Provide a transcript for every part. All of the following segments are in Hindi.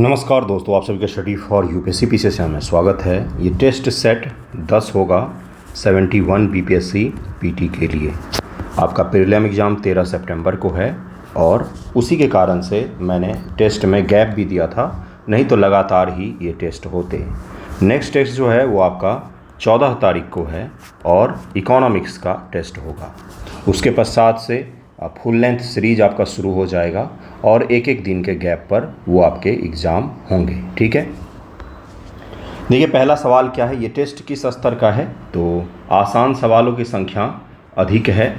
नमस्कार दोस्तों, आप सभी का स्टडी फॉर यूपीएससी पीसीएस में स्वागत है। ये टेस्ट सेट 10 होगा 71 बीपीएससी पीटी के लिए। आपका प्रीलिम एग्ज़ाम 13 सितंबर को है और उसी के कारण से मैंने टेस्ट में गैप भी दिया था, नहीं तो लगातार ही ये टेस्ट होते। नेक्स्ट टेस्ट जो है वो आपका 14 तारीख को है और इकोनॉमिक्स का टेस्ट होगा। उसके पश्चात से फुल लेंथ सीरीज आपका शुरू हो जाएगा और एक एक दिन के गैप पर वो आपके एग्ज़ाम होंगे। ठीक है, देखिए पहला सवाल क्या है, ये टेस्ट किस स्तर का है। तो आसान सवालों की संख्या अधिक है,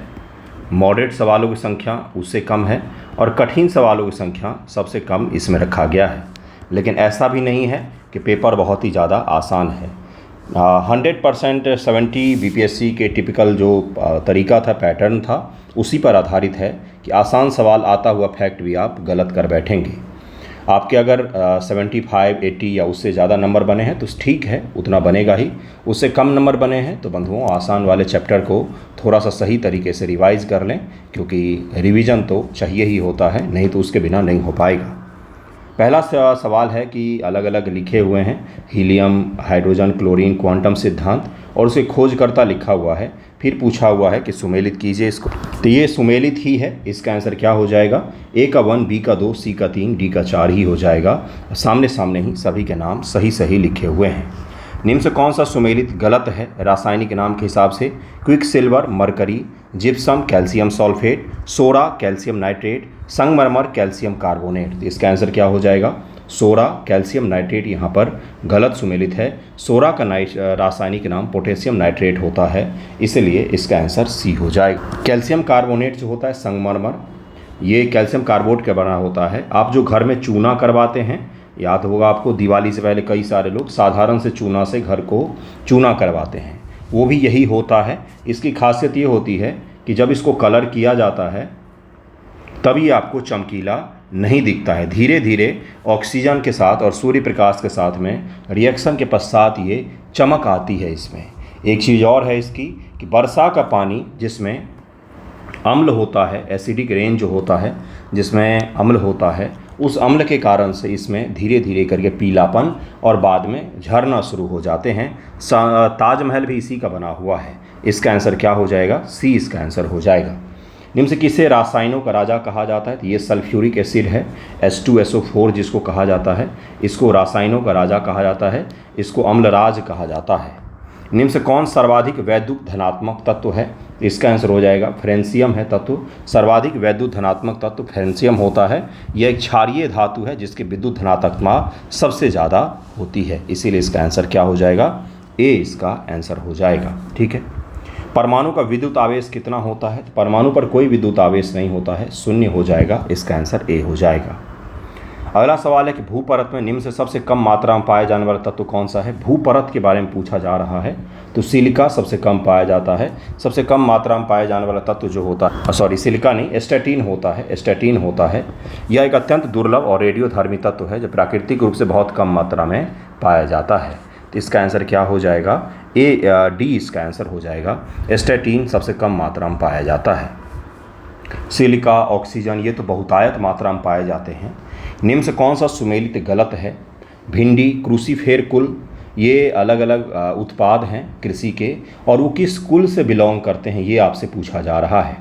मॉडरेट सवालों की संख्या उससे कम है और कठिन सवालों की संख्या सबसे कम इसमें रखा गया है। लेकिन ऐसा भी नहीं है कि पेपर बहुत ही ज़्यादा आसान है। 100% 70 बीपीएससी के टिपिकल जो तरीका था, पैटर्न था, उसी पर आधारित है कि आसान सवाल आता हुआ फैक्ट भी आप गलत कर बैठेंगे। आपके अगर 75, 80 या उससे ज़्यादा नंबर बने हैं तो ठीक है, उतना बनेगा ही। उससे कम नंबर बने हैं तो बंधुओं आसान वाले चैप्टर को थोड़ा सा सही तरीके से रिवाइज़ कर लें, क्योंकि रिवीजन तो चाहिए ही होता है, नहीं तो उसके बिना नहीं हो पाएगा। पहला सवाल है कि अलग अलग लिखे हुए हैं हीलियम, हाइड्रोजन, क्लोरीन, क्वांटम सिद्धांत और उसे खोजकर्ता लिखा हुआ है। फिर पूछा हुआ है कि सुमेलित कीजिए इसको। तो ये सुमेलित ही है, इसका आंसर क्या हो जाएगा? ए का 1, बी का 2, सी का 3, डी का 4 ही हो जाएगा। सामने सामने ही सभी के नाम सही सही लिखे हुए हैं। निम्न से कौन सा सुमेलित गलत है रासायनिक नाम के हिसाब से? Quick silver mercury, gypsum calcium sulphate, soda calcium nitrate, संगमरमर कैल्शियम कार्बोनेट। तो इसका आंसर क्या हो जाएगा? सोडा कैल्शियम नाइट्रेट यहाँ पर गलत सुमेलित है। सोडा का रासायनिक नाम पोटेशियम नाइट्रेट होता है, इसलिए इसका आंसर सी हो जाएगा। कैल्शियम कार्बोनेट जो होता है संगमरमर, ये कैल्शियम कार्बोनेट का बना होता है। आप जो घर में चूना करवाते हैं, याद होगा आपको, दिवाली से पहले कई सारे लोग साधारण से चूना से घर को चूना करवाते हैं, वो भी यही होता है। इसकी खासियत ये होती है कि जब इसको कलर किया जाता है तभी आपको चमकीला नहीं दिखता है। धीरे धीरे ऑक्सीजन के साथ और सूर्य प्रकाश के साथ में रिएक्शन के पश्चात ये चमक आती है इसमें। एक चीज़ और है इसकी कि वर्षा का पानी जिसमें अम्ल होता है, एसिडिक रेन जो होता है जिसमें अम्ल होता है, उस अम्ल के कारण से इसमें धीरे धीरे करके पीलापन और बाद में झरना शुरू हो जाते हैं। ताजमहल भी इसी का बना हुआ है। इसका आंसर क्या हो जाएगा? सी इसका आंसर हो जाएगा। निम्न से किसे रासायनों का राजा कहा जाता है? तो ये सल्फ्यूरिक एसिड है, H2SO4 जिसको कहा जाता है, इसको रासायनों का राजा कहा जाता है, इसको अम्लराज कहा जाता है। निम्न से कौन सर्वाधिक वैद्युत धनात्मक तत्व है? इसका आंसर हो जाएगा फ्रेंसियम है तत्व। सर्वाधिक वैद्युत धनात्मक तत्व फ्रेंसियम होता है। यह एक क्षारीय धातु है जिसकी विद्युत धनात्मकता सबसे ज़्यादा होती है, इसीलिए इसका आंसर क्या हो जाएगा? ए इसका आंसर हो जाएगा। ठीक है, परमाणु का विद्युत आवेश कितना होता है? तो परमाणु पर कोई विद्युत आवेश नहीं होता है, 0 हो जाएगा। इसका आंसर ए हो जाएगा। अगला सवाल है कि भूपरत में निम्न से सबसे कम मात्रा में पाया जाने वाला तत्व कौन सा है? भूपरत के बारे में पूछा जा रहा है, तो सिलिका सबसे कम पाया जाता है। सबसे कम मात्रा में पाया जाने वाला तत्व जो होता है, सिलिका नहीं, स्टैटिन होता है। स्टैटिन होता है, यह एक अत्यंत दुर्लभ और रेडियोधर्मी तत्व है जो प्राकृतिक रूप से बहुत कम मात्रा में पाया जाता है। तो इसका आंसर क्या हो जाएगा? डी इसका आंसर हो जाएगा। स्टैटिन सबसे कम मात्रा में पाया जाता है। सिलिका, ऑक्सीजन ये तो बहुतायत मात्रा में पाए जाते हैं। निम्न से कौन सा सुमेलित गलत है? भिंडी, क्रूसीफेर कुल, ये अलग अलग उत्पाद हैं कृषि के और वो किस कुल से बिलोंग करते हैं ये आपसे पूछा जा रहा है।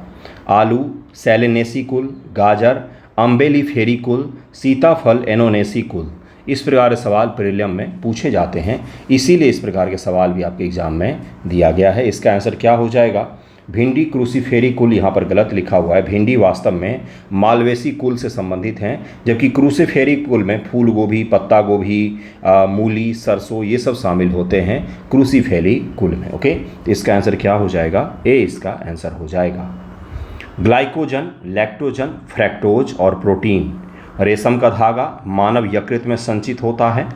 आलू सैलेनेसी कुल, गाजर अम्बेलिफेरी कुल, सीताफल एनोनेसी कुल। इस प्रकार के सवाल प्रीलिम में पूछे जाते हैं, इसीलिए इस प्रकार के सवाल भी आपके एग्जाम में दिया गया है। इसका आंसर क्या हो जाएगा? भिंडी क्रूसीफेरी कुल यहाँ पर गलत लिखा हुआ है। भिंडी वास्तव में मालवेसी कुल से संबंधित हैं, जबकि क्रूसीफेरी कुल में फूल गोभी, पत्ता गोभी, मूली, सरसों ये सब शामिल होते हैं क्रूसीफेरी कुल में। ओके, तो इसका आंसर क्या हो जाएगा? ए इसका आंसर हो जाएगा। ग्लाइकोजन, लैक्टोजन, फ्रैक्टोज और प्रोटीन। रेशम का धागा मानव यकृत में संचित होता है।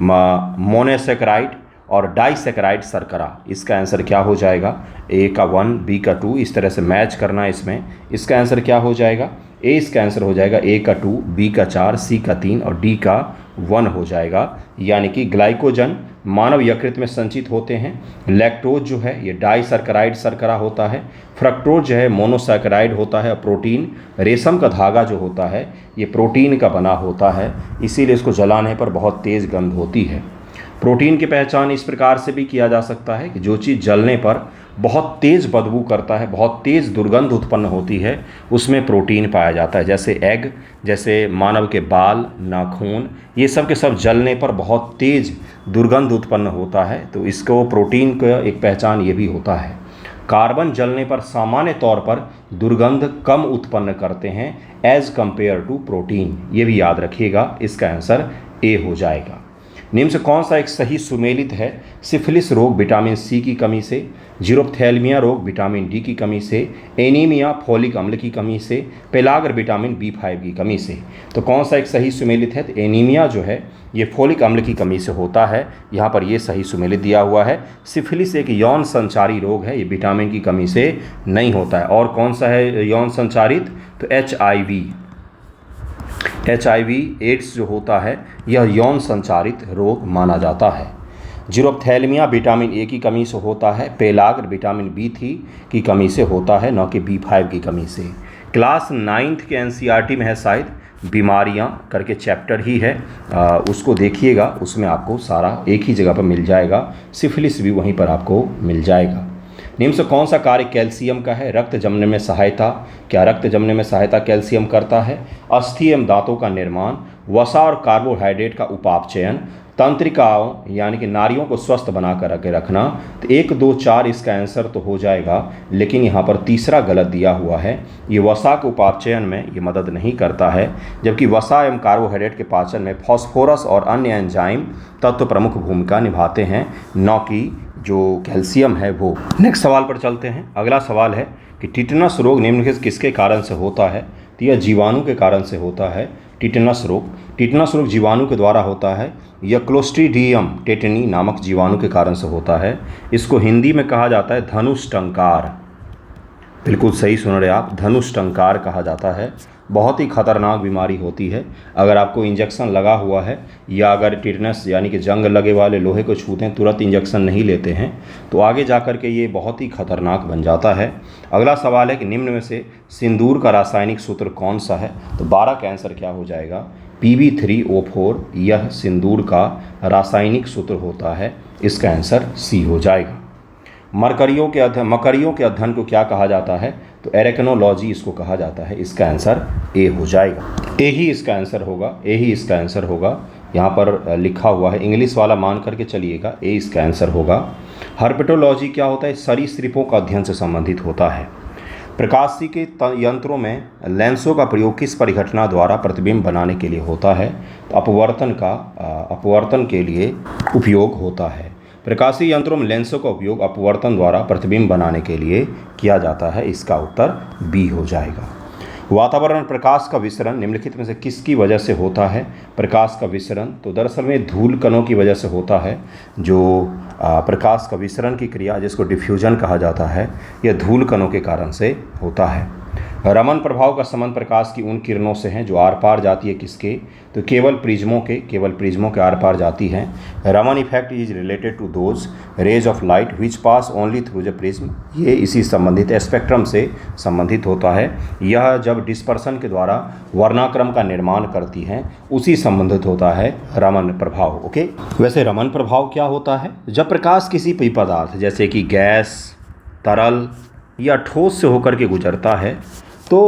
मोनोसेकेराइड और डाइसेकेराइड शर्करा। इसका आंसर क्या हो जाएगा? ए का 1, बी का 2, इस तरह से मैच करना इसमें। इसका आंसर क्या हो जाएगा? ए इसका आंसर हो जाएगा। ए का 2, बी का 4, सी का 3 और डी का 1 हो जाएगा, यानी कि ग्लाइकोजन मानव यकृत में संचित होते हैं। लैक्टोज जो है ये डाइसरकराइड शर्करा होता है। फ्रक्टोज जो है मोनोसैकराइड होता है। प्रोटीन रेशम का धागा जो होता है ये प्रोटीन का बना होता है, इसीलिए इसको जलाने पर बहुत तेज़ गंध होती है। प्रोटीन की पहचान इस प्रकार से भी किया जा सकता है कि जो चीज़ जलने पर बहुत तेज़ बदबू करता है, बहुत तेज़ दुर्गंध उत्पन्न होती है, उसमें प्रोटीन पाया जाता है। जैसे एग, जैसे मानव के बाल, नाखून, ये सब के सब जलने पर बहुत तेज़ दुर्गंध उत्पन्न होता है, तो इसको प्रोटीन का एक पहचान ये भी होता है। कार्बन जलने पर सामान्य तौर पर दुर्गंध कम उत्पन्न करते हैं एज कंपेयर टू प्रोटीन, ये भी याद रखिएगा। इसका आंसर ए हो जाएगा। निम्न से कौन सा एक सही सुमेलित है? सिफिलिस रोग विटामिन सी की कमी से, जीरोप्थेल्मिया रोग विटामिन डी की कमी से, एनीमिया फोलिक अम्ल की कमी से, पेलाग्र विटामिन B5 की कमी से। तो कौन सा एक सही सुमेलित है? तो एनीमिया जो है ये फोलिक अम्ल की कमी से होता है, यहाँ पर ये सही सुमेलित दिया हुआ है। सिफिलिस एक यौन संचारी रोग है, ये विटामिन की कमी से नहीं होता है। और कौन सा है यौन संचारित? तो HIV एड्स जो होता है यह यौन संचारित रोग माना जाता है। जीरोप्थेल्मिया विटामिन ए की कमी से होता है। पेलाग्र विटामिन B3 की कमी से होता है, न कि B5 की कमी से। क्लास 9th के NCERT में है शायद, बीमारियां करके चैप्टर ही है, उसको देखिएगा, उसमें आपको सारा एक ही जगह पर मिल जाएगा। सिफिलिस भी वहीं पर आपको मिल जाएगा। निम्न से कौन सा कार्य कैल्शियम का है? रक्त जमने में सहायता। क्या रक्त जमने में सहायता कैल्शियम करता है? अस्थि एवं दांतों का निर्माण, वसा और कार्बोहाइड्रेट का उपापचयन, तंत्रिकाओं यानी कि नाड़ियों को स्वस्थ बना कर के रखना। तो 1, 2, 4 इसका आंसर तो हो जाएगा, लेकिन यहाँ पर तीसरा गलत दिया हुआ है। ये वसा के उपापचयन में ये मदद नहीं करता है, जबकि वसा एवं कार्बोहाइड्रेट के पाचन में फॉस्फोरस और अन्य एंजाइम तत्व प्रमुख भूमिका निभाते हैं, न कि जो कैल्शियम है वो। नेक्स्ट सवाल पर चलते हैं। अगला सवाल है कि टिटनस रोग निम्नलिखित किसके कारण से होता है? तो यह जीवाणु के कारण से होता है। टिटनस रोग जीवाणु के द्वारा होता है। यह क्लोस्ट्रीडियम टेटनी नामक जीवाणु के कारण से होता है। इसको हिंदी में कहा जाता है धनुष टंकार। बिल्कुल सही सुन रहे आप, धनुष टंकार कहा जाता है। बहुत ही खतरनाक बीमारी होती है। अगर आपको इंजेक्शन लगा हुआ है या अगर टिटनस यानी कि जंग लगे वाले लोहे को छूते हैं, तुरंत इंजेक्शन नहीं लेते हैं, तो आगे जा कर के ये बहुत ही खतरनाक बन जाता है। अगला सवाल है कि निम्न में से सिंदूर का रासायनिक सूत्र कौन सा है? तो 12 का आंसर क्या हो जाएगा? Pb3O4 यह सिंदूर का रासायनिक सूत्र होता है। इसका आंसर सी हो जाएगा। मकड़ियों के अध्ययन को क्या कहा जाता है? तो एरेक्नोलॉजी इसको कहा जाता है। इसका आंसर ए हो जाएगा। ए ही इसका आंसर होगा। यहाँ पर लिखा हुआ है, इंग्लिश वाला मान करके चलिएगा, ए इसका आंसर होगा। हर्पेटोलॉजी क्या होता है? सरीसृपों का अध्ययन से संबंधित होता है। प्रकाशिकी के यंत्रों में लेंसों का प्रयोग किस परिघटना द्वारा प्रतिबिंब बनाने के लिए होता है? तो अपवर्तन के लिए उपयोग होता है। प्रकाशीय यंत्रों में लेंसों का उपयोग अपवर्तन द्वारा प्रतिबिंब बनाने के लिए किया जाता है। इसका उत्तर बी हो जाएगा। वातावरण में प्रकाश का विसरण निम्नलिखित में से किसकी वजह से होता है? प्रकाश का विसरण तो दरअसल में धूल कणों की वजह से होता है। जो प्रकाश का विसरण की क्रिया जिसको डिफ्यूजन कहा जाता है, यह धूल कणों के कारण से होता है। रमन प्रभाव का संबंध प्रकाश की उन किरणों से है जो आर पार जाती है किसके? तो केवल प्रिज्मों के आर पार जाती हैं। Raman effect is related to those rays of light which pass only through the prism, ये इसी संबंधित स्पेक्ट्रम से संबंधित होता है। यह जब डिस्पर्सन के द्वारा वर्णाक्रम का निर्माण करती हैं उसी संबंधित होता है रमन प्रभाव। ओके, वैसे रमन प्रभाव क्या होता है? जब प्रकाश किसी भी पदार्थ जैसे कि गैस, तरल या ठोस से होकर के गुजरता है तो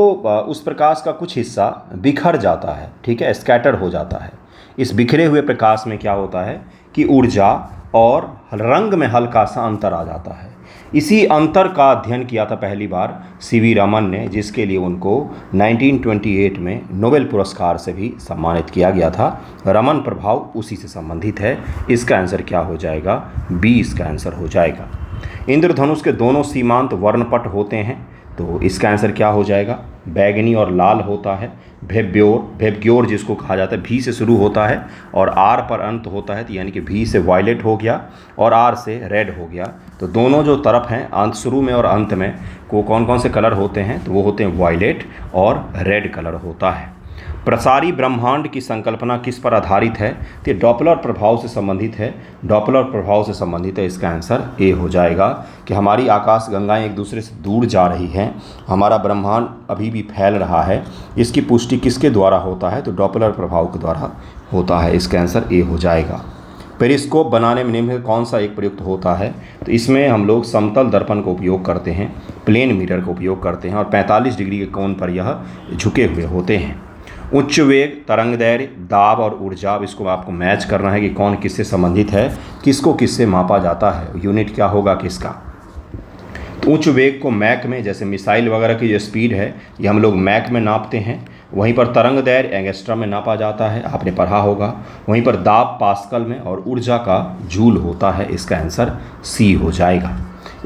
उस प्रकाश का कुछ हिस्सा बिखर जाता है, ठीक है, स्कैटर हो जाता है। इस बिखरे हुए प्रकाश में क्या होता है कि ऊर्जा और रंग में हल्का सा अंतर आ जाता है। इसी अंतर का अध्ययन किया था पहली बार सीवी रमन ने, जिसके लिए उनको 1928 में नोबेल पुरस्कार से भी सम्मानित किया गया था। रमन प्रभाव उसी से संबंधित है। इसका आंसर क्या हो जाएगा? बी इसका आंसर हो जाएगा। इंद्रधनुष के दोनों सीमांत वर्णपट होते हैं, तो इसका आंसर क्या हो जाएगा? बैगनी और लाल होता है। भेब्ग्योर जिसको कहा जाता है, भी से शुरू होता है और आर पर अंत होता है, तो यानी कि भी से वायलेट हो गया और आर से रेड हो गया। तो दोनों जो तरफ हैं, अंत शुरू में और अंत में, को कौन कौन से कलर होते हैं? तो वो होते हैं वायलेट और रेड कलर होता है। प्रसारी ब्रह्मांड की संकल्पना किस पर आधारित है? तो ये डॉपलर प्रभाव से संबंधित है। डॉपलर प्रभाव से संबंधित है, इसका आंसर ए हो जाएगा कि हमारी आकाश गंगाएं एक दूसरे से दूर जा रही हैं, हमारा ब्रह्मांड अभी भी फैल रहा है। इसकी पुष्टि किसके द्वारा होता है? तो डॉपलर प्रभाव के द्वारा होता है। इसका आंसर ए हो जाएगा। पेरिस्कोप बनाने में निम्न में कौन सा एक प्रयुक्त होता है? तो इसमें हम लोग समतल दर्पण का उपयोग करते हैं, प्लेन मिरर का उपयोग करते हैं और 45 डिग्री के कोण पर यह झुके हुए होते हैं। उच्च वेग, तरंग दैर्घ्य, दाब और ऊर्जा, इसको आपको मैच करना है कि कौन किससे संबंधित है, किसको किससे मापा जाता है, यूनिट क्या होगा किसका। तो उच्च वेग को मैक में, जैसे मिसाइल वगैरह की जो स्पीड है ये हम लोग मैक में नापते हैं। वहीं पर तरंग दैर्घ्य एंगस्ट्रम में नापा जाता है, आपने पढ़ा होगा। वहीं पर दाब पास्कल में और ऊर्जा का जूल होता है। इसका आंसर सी हो जाएगा।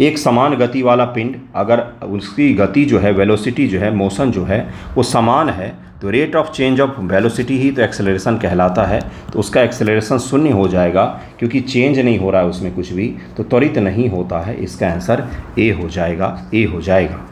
एक समान गति वाला पिंड, अगर उसकी गति जो है, वेलोसिटी जो है, मोशन जो है वो समान है, तो rate of change of velocity ही तो एक्सेलरेशन कहलाता है। तो उसका एक्सेलरेशन शून्य हो जाएगा, क्योंकि चेंज नहीं हो रहा है उसमें कुछ भी, तो त्वरित नहीं होता है। इसका आंसर ए हो जाएगा, ए हो जाएगा।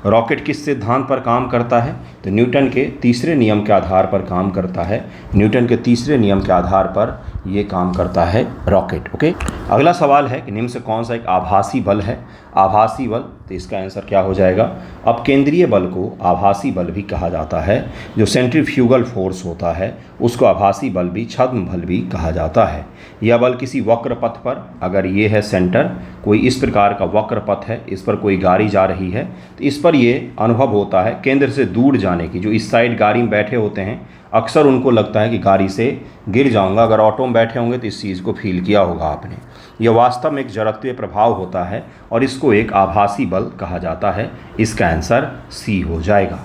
रॉकेट किस सिद्धांत पर काम करता है? तो न्यूटन के तीसरे नियम के आधार पर काम करता है। न्यूटन के तीसरे नियम के आधार पर ये काम करता है रॉकेट। ओके, अगला सवाल है कि निम्न से कौन सा एक आभासी बल है? आभासी बल, तो इसका आंसर क्या हो जाएगा? अब केंद्रीय बल को आभासी बल भी कहा जाता है। जो सेंट्रीफ्यूगल फोर्स होता है उसको आभासी बल भी, छद्म बल भी कहा जाता है। यह बल किसी वक्र पथ पर, अगर ये है सेंटर, कोई इस प्रकार का वक्र पथ है, इस पर कोई गाड़ी जा रही है, तो इस पर ये अनुभव होता है केंद्र से दूर जाने की। जो इस साइड गाड़ी में बैठे होते हैं अक्सर उनको लगता है कि गाड़ी से गिर जाऊंगा। अगर ऑटो में बैठे होंगे तो इस चीज़ को फील किया होगा आपने। यह वास्तव में एक जड़त्वीय प्रभाव होता है और इसको एक आभासी बल कहा जाता है। इसका आंसर सी हो जाएगा।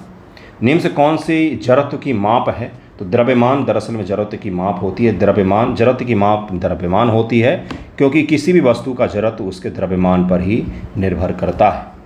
निम्न से कौन सी जड़त्व की माप है? तो द्रव्यमान दरअसल में जड़त्व की माप होती है। द्रव्यमान, जड़त्व की माप द्रव्यमान होती है, क्योंकि किसी भी वस्तु का जड़त्व उसके द्रव्यमान पर ही निर्भर करता है।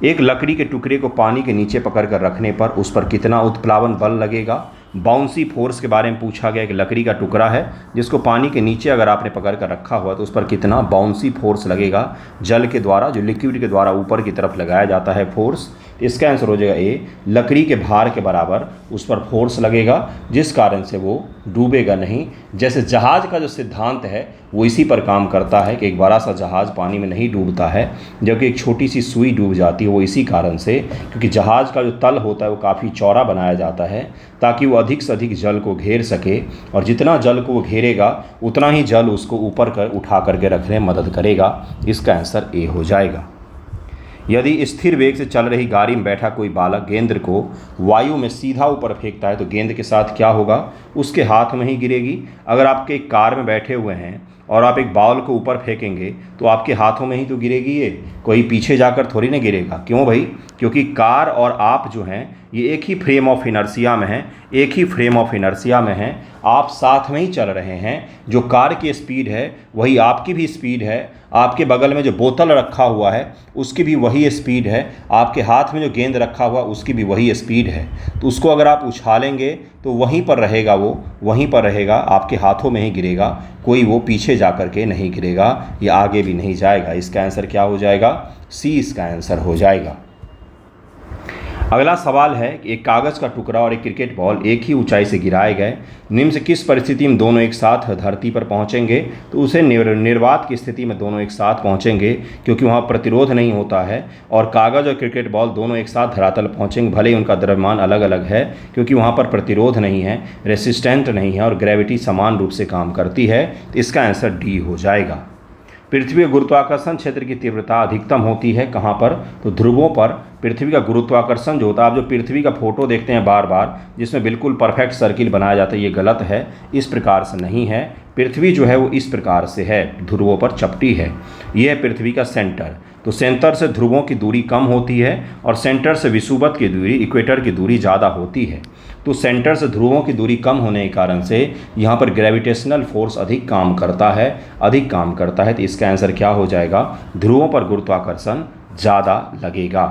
एक लकड़ी के टुकड़े को पानी के नीचे पकड़ कर रखने पर उस पर कितना उत्प्लावन बल लगेगा? बाउंसी फोर्स के बारे में पूछा गया। एक लकड़ी का टुकड़ा है जिसको पानी के नीचे अगर आपने पकड़ कर रखा हुआ तो उस पर कितना बाउंसी फोर्स लगेगा? जल के द्वारा, जो लिक्विड के द्वारा ऊपर की तरफ लगाया जाता है फोर्स। इसका आंसर हो जाएगा ए, लकड़ी के भार के बराबर उस पर फोर्स लगेगा, जिस कारण से वो डूबेगा नहीं। जैसे जहाज़ का जो सिद्धांत है वो इसी पर काम करता है कि एक बड़ा सा जहाज़ पानी में नहीं डूबता है, जबकि एक छोटी सी सुई डूब जाती है। वो इसी कारण से, क्योंकि जहाज़ का जो तल होता है वो काफ़ी चौड़ा बनाया जाता है ताकि वो अधिक से अधिक जल को घेर सके, और जितना जल को वो घेरेगा उतना ही जल उसको ऊपर कर उठा करके रखने में मदद करेगा। इसका आंसर ए हो जाएगा। यदि स्थिर वेग से चल रही गाड़ी में बैठा कोई बालक गेंद को वायु में सीधा ऊपर फेंकता है तो गेंद के साथ क्या होगा? उसके हाथ में ही गिरेगी। अगर आपके एक कार में बैठे हुए हैं और आप एक बॉल को ऊपर फेंकेंगे तो आपके हाथों में ही तो गिरेगी, ये कोई पीछे जाकर थोड़ी ना गिरेगा। क्यों भाई? क्योंकि कार और आप जो हैं ये एक ही फ्रेम ऑफ इनर्शिया में हैं, एक ही फ्रेम ऑफ इनर्शिया में हैं, आप साथ में ही चल रहे हैं। जो कार की स्पीड है वही आपकी भी स्पीड है, आपके बगल में जो बोतल रखा हुआ है उसकी भी वही स्पीड है, आपके हाथ में जो गेंद रखा हुआ उसकी भी वही स्पीड है। तो उसको अगर आप उछालेंगे तो वहीं पर रहेगा, वो वहीं पर रहेगा, आपके हाथों में ही गिरेगा, कोई वो पीछे जा कर के नहीं गिरेगा या आगे भी नहीं जाएगा। इसका आंसर क्या हो जाएगा? सी इसका आंसर हो जाएगा। अगला सवाल है कि एक कागज़ का टुकड़ा और एक क्रिकेट बॉल एक ही ऊंचाई से गिराए गए, निम्न से किस परिस्थिति में दोनों एक साथ धरती पर पहुंचेंगे? तो उसे निर्वात की स्थिति में दोनों एक साथ पहुंचेंगे, क्योंकि वहां प्रतिरोध नहीं होता है, और कागज़ और क्रिकेट बॉल दोनों एक साथ धरातल पहुंचेंगे, भले ही उनका द्रव्यमान अलग अलग है, क्योंकि वहां पर प्रतिरोध नहीं है, रेसिस्टेंट नहीं है, और ग्रेविटी समान रूप से काम करती है। तो इसका आंसर डी हो जाएगा। पृथ्वी के गुरुत्वाकर्षण क्षेत्र की तीव्रता अधिकतम होती है कहाँ पर? तो ध्रुवों पर पृथ्वी का गुरुत्वाकर्षण जो होता है, आप जो पृथ्वी का फोटो देखते हैं बार बार जिसमें बिल्कुल परफेक्ट सर्किल बनाया जाता है, ये गलत है। इस प्रकार से नहीं है। पृथ्वी जो है वो इस प्रकार से है, ध्रुवों पर चपटी है। ये है पृथ्वी का सेंटर। तो सेंटर से ध्रुवों की दूरी कम होती है और सेंटर से विषुवत की दूरी, इक्वेटर की दूरी ज़्यादा होती है। तो सेंटर से ध्रुवों की दूरी कम होने के कारण से यहाँ पर ग्रेविटेशनल फोर्स अधिक काम करता है, अधिक काम करता है। तो इसका आंसर क्या हो जाएगा? ध्रुवों पर गुरुत्वाकर्षण ज़्यादा लगेगा।